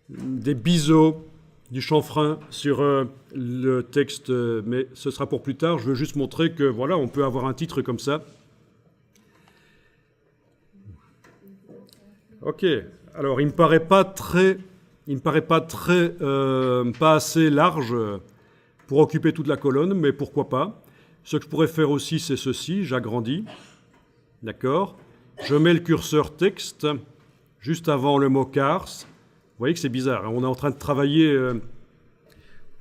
des biseaux, du chanfrein sur le texte. Mais ce sera pour plus tard. Je veux juste montrer que voilà, on peut avoir un titre comme ça. OK. Alors, il me paraît pas assez large pour occuper toute la colonne, mais pourquoi pas. Ce que je pourrais faire aussi, c'est ceci, j'agrandis, d'accord. Je mets le curseur texte juste avant le mot cars. Vous voyez que c'est bizarre, hein. On est en train de travailler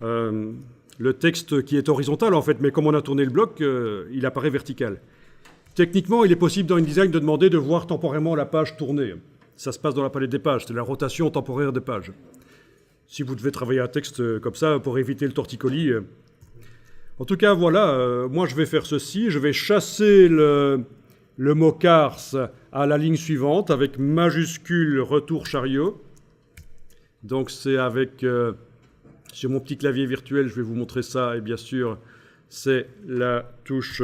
le texte qui est horizontal en fait, mais comme on a tourné le bloc, il apparaît vertical. Techniquement, il est possible dans InDesign de demander de voir temporairement la page tourner. Ça se passe dans la palette des pages, c'est la rotation temporaire des pages. Si vous devez travailler un texte comme ça pour éviter le torticolis. En tout cas, voilà, moi je vais faire ceci. Je vais chasser le mot cars à la ligne suivante avec majuscule retour chariot. Donc c'est avec, sur mon petit clavier virtuel, je vais vous montrer ça. Et bien sûr, c'est la touche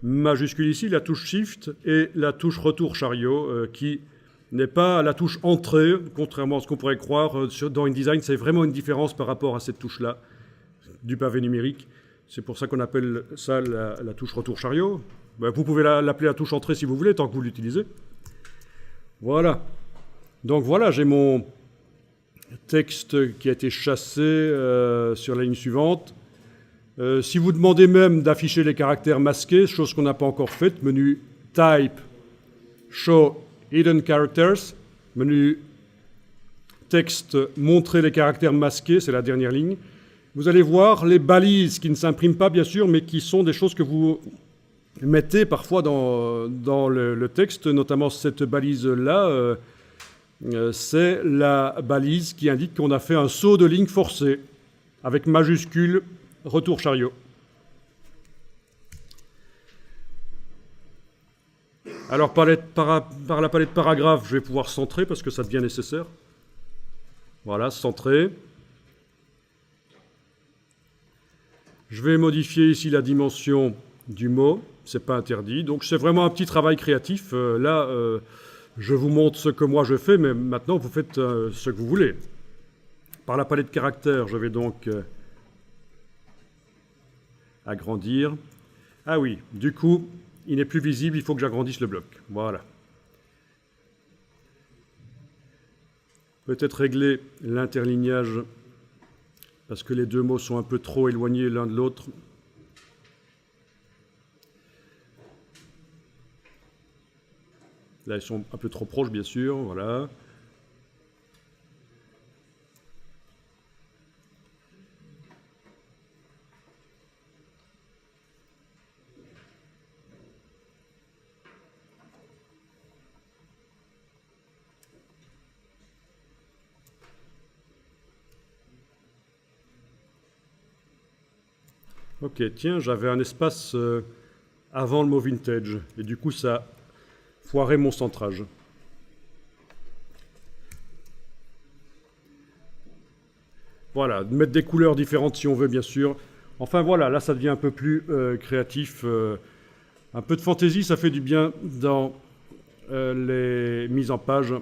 majuscule ici, la touche Shift et la touche retour chariot qui n'est pas la touche entrée, contrairement à ce qu'on pourrait croire. Dans InDesign, c'est vraiment une différence par rapport à cette touche-là, du pavé numérique. C'est pour ça qu'on appelle ça la touche retour chariot. Ben, vous pouvez l'appeler la touche entrée si vous voulez, tant que vous l'utilisez. Voilà. Donc voilà, j'ai mon texte qui a été chassé sur la ligne suivante. Si vous demandez même d'afficher les caractères masqués, chose qu'on n'a pas encore faite, menu Type, Show Hidden Characters, menu texte, montrer les caractères masqués, c'est la dernière ligne. Vous allez voir les balises qui ne s'impriment pas, bien sûr, mais qui sont des choses que vous mettez parfois dans le texte, notamment cette balise-là. C'est la balise qui indique qu'on a fait un saut de ligne forcé, avec majuscule, retour chariot. Alors par la palette paragraphe, je vais pouvoir centrer parce que ça devient nécessaire. Voilà, centrer. Je vais modifier ici la dimension du mot, c'est pas interdit. Donc c'est vraiment un petit travail créatif. Je vous montre ce que moi je fais, mais maintenant vous faites ce que vous voulez. Par la palette caractères, je vais donc agrandir. Ah oui, du coup, il n'est plus visible, il faut que j'agrandisse le bloc. Voilà. Peut-être régler l'interlignage parce que les deux mots sont un peu trop éloignés l'un de l'autre. Là, ils sont un peu trop proches, bien sûr, voilà. Ok, tiens, j'avais un espace avant le mot vintage, et du coup, ça foirait mon centrage. Voilà, mettre des couleurs différentes si on veut, bien sûr. Enfin voilà, là ça devient un peu plus créatif. Un peu de fantaisie, ça fait du bien dans les mises en page.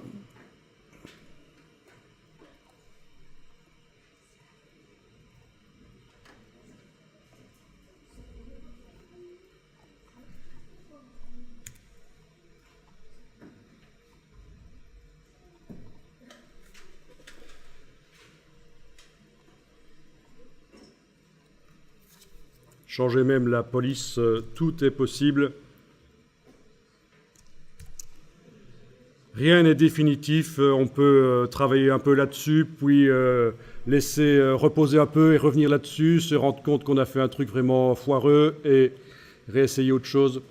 Changer même la police, tout est possible. Rien n'est définitif, on peut travailler un peu là-dessus, puis laisser reposer un peu et revenir là-dessus, se rendre compte qu'on a fait un truc vraiment foireux et réessayer autre chose.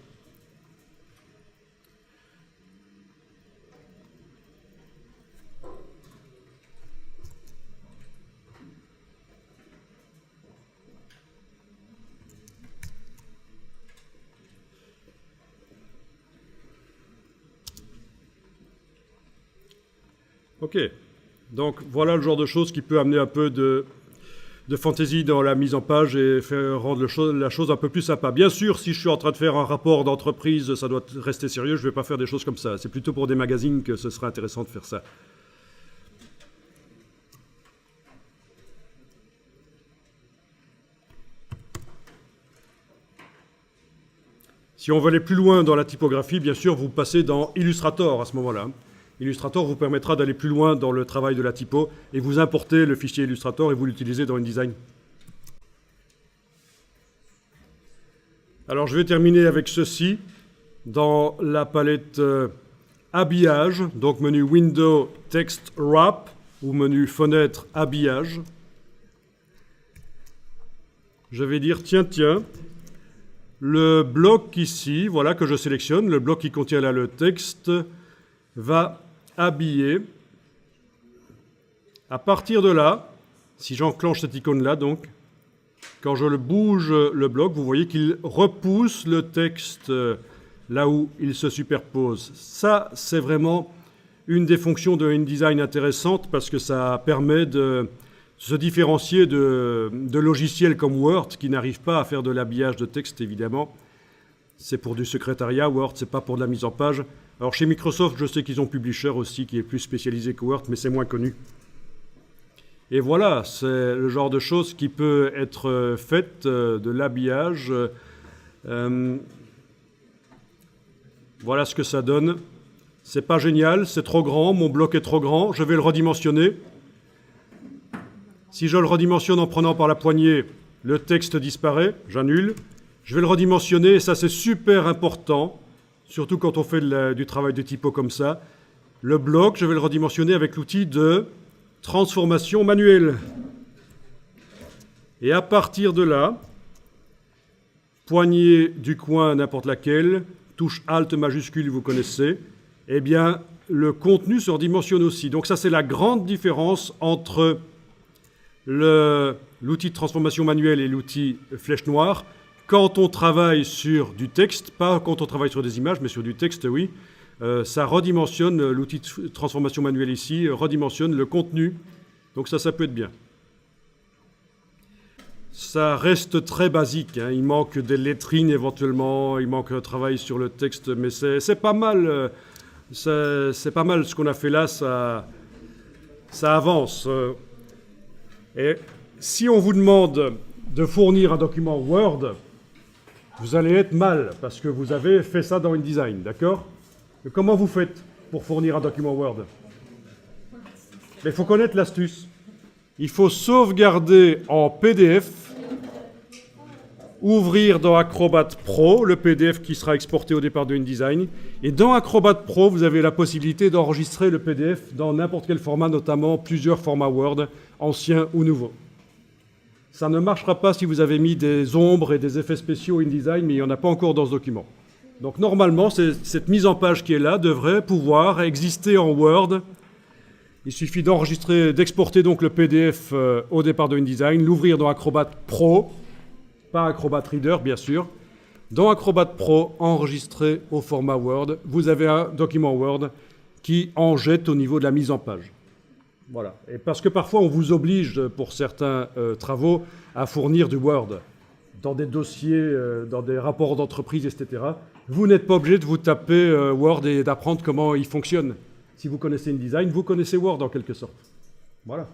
Ok, donc voilà le genre de choses qui peut amener un peu de fantaisie dans la mise en page et faire rendre la chose un peu plus sympa. Bien sûr, si je suis en train de faire un rapport d'entreprise, ça doit rester sérieux, je ne vais pas faire des choses comme ça. C'est plutôt pour des magazines que ce serait intéressant de faire ça. Si on veut aller plus loin dans la typographie, bien sûr, vous passez dans Illustrator à ce moment-là. Illustrator vous permettra d'aller plus loin dans le travail de la typo et vous importez le fichier Illustrator et vous l'utilisez dans InDesign. Alors je vais terminer avec ceci dans la palette habillage, donc menu Window Text Wrap ou menu fenêtre habillage. Je vais dire tiens, le bloc ici, voilà que je sélectionne, le bloc qui contient là le texte, va habiller. À partir de là, si j'enclenche cette icône-là, donc, quand je le bouge le bloc, vous voyez qu'il repousse le texte là où il se superpose. Ça, c'est vraiment une des fonctions de InDesign intéressantes parce que ça permet de se différencier de logiciels comme Word qui n'arrivent pas à faire de l'habillage de texte, évidemment. C'est pour du secrétariat, Word, c'est pas pour de la mise en page. Alors chez Microsoft, je sais qu'ils ont Publisher aussi, qui est plus spécialisé que Word, mais c'est moins connu. Et voilà, c'est le genre de choses qui peut être faite, de l'habillage. Voilà ce que ça donne. C'est pas génial, c'est trop grand, mon bloc est trop grand, je vais le redimensionner. Si je le redimensionne en prenant par la poignée, le texte disparaît, j'annule. Je vais le redimensionner, et ça c'est super important, surtout quand on fait du travail de typo comme ça. Le bloc, je vais le redimensionner avec l'outil de transformation manuelle. Et à partir de là, poignée du coin n'importe laquelle, touche Alt majuscule, vous connaissez, eh bien, le contenu se redimensionne aussi. Donc ça, c'est la grande différence entre l'outil de transformation manuelle et l'outil flèche noire. quand on travaille sur du texte, pas quand on travaille sur des images, mais sur du texte, oui, ça redimensionne, l'outil de transformation manuelle ici, redimensionne le contenu. Donc ça peut être bien. Ça reste très basique, hein. Il manque des lettrines éventuellement, il manque un travail sur le texte, mais c'est pas mal. C'est pas mal ce qu'on a fait là, ça avance. Et si on vous demande de fournir un document Word, vous allez être mal, parce que vous avez fait ça dans InDesign, d'accord? Mais comment vous faites pour fournir un document Word? Mais il faut connaître l'astuce. Il faut sauvegarder en PDF, ouvrir dans Acrobat Pro, le PDF qui sera exporté au départ de InDesign. Et dans Acrobat Pro, vous avez la possibilité d'enregistrer le PDF dans n'importe quel format, notamment plusieurs formats Word, anciens ou nouveaux. Ça ne marchera pas si vous avez mis des ombres et des effets spéciaux InDesign, mais il n'y en a pas encore dans ce document. Donc normalement, cette mise en page qui est là devrait pouvoir exister en Word. Il suffit d'enregistrer, d'exporter donc le PDF au départ de InDesign, l'ouvrir dans Acrobat Pro, pas Acrobat Reader bien sûr. Dans Acrobat Pro, enregistré au format Word, vous avez un document Word qui en jette au niveau de la mise en page. Voilà. Et parce que parfois on vous oblige pour certains travaux à fournir du Word dans des dossiers, dans des rapports d'entreprise, etc. Vous n'êtes pas obligé de vous taper Word et d'apprendre comment il fonctionne. Si vous connaissez InDesign, vous connaissez Word en quelque sorte. Voilà.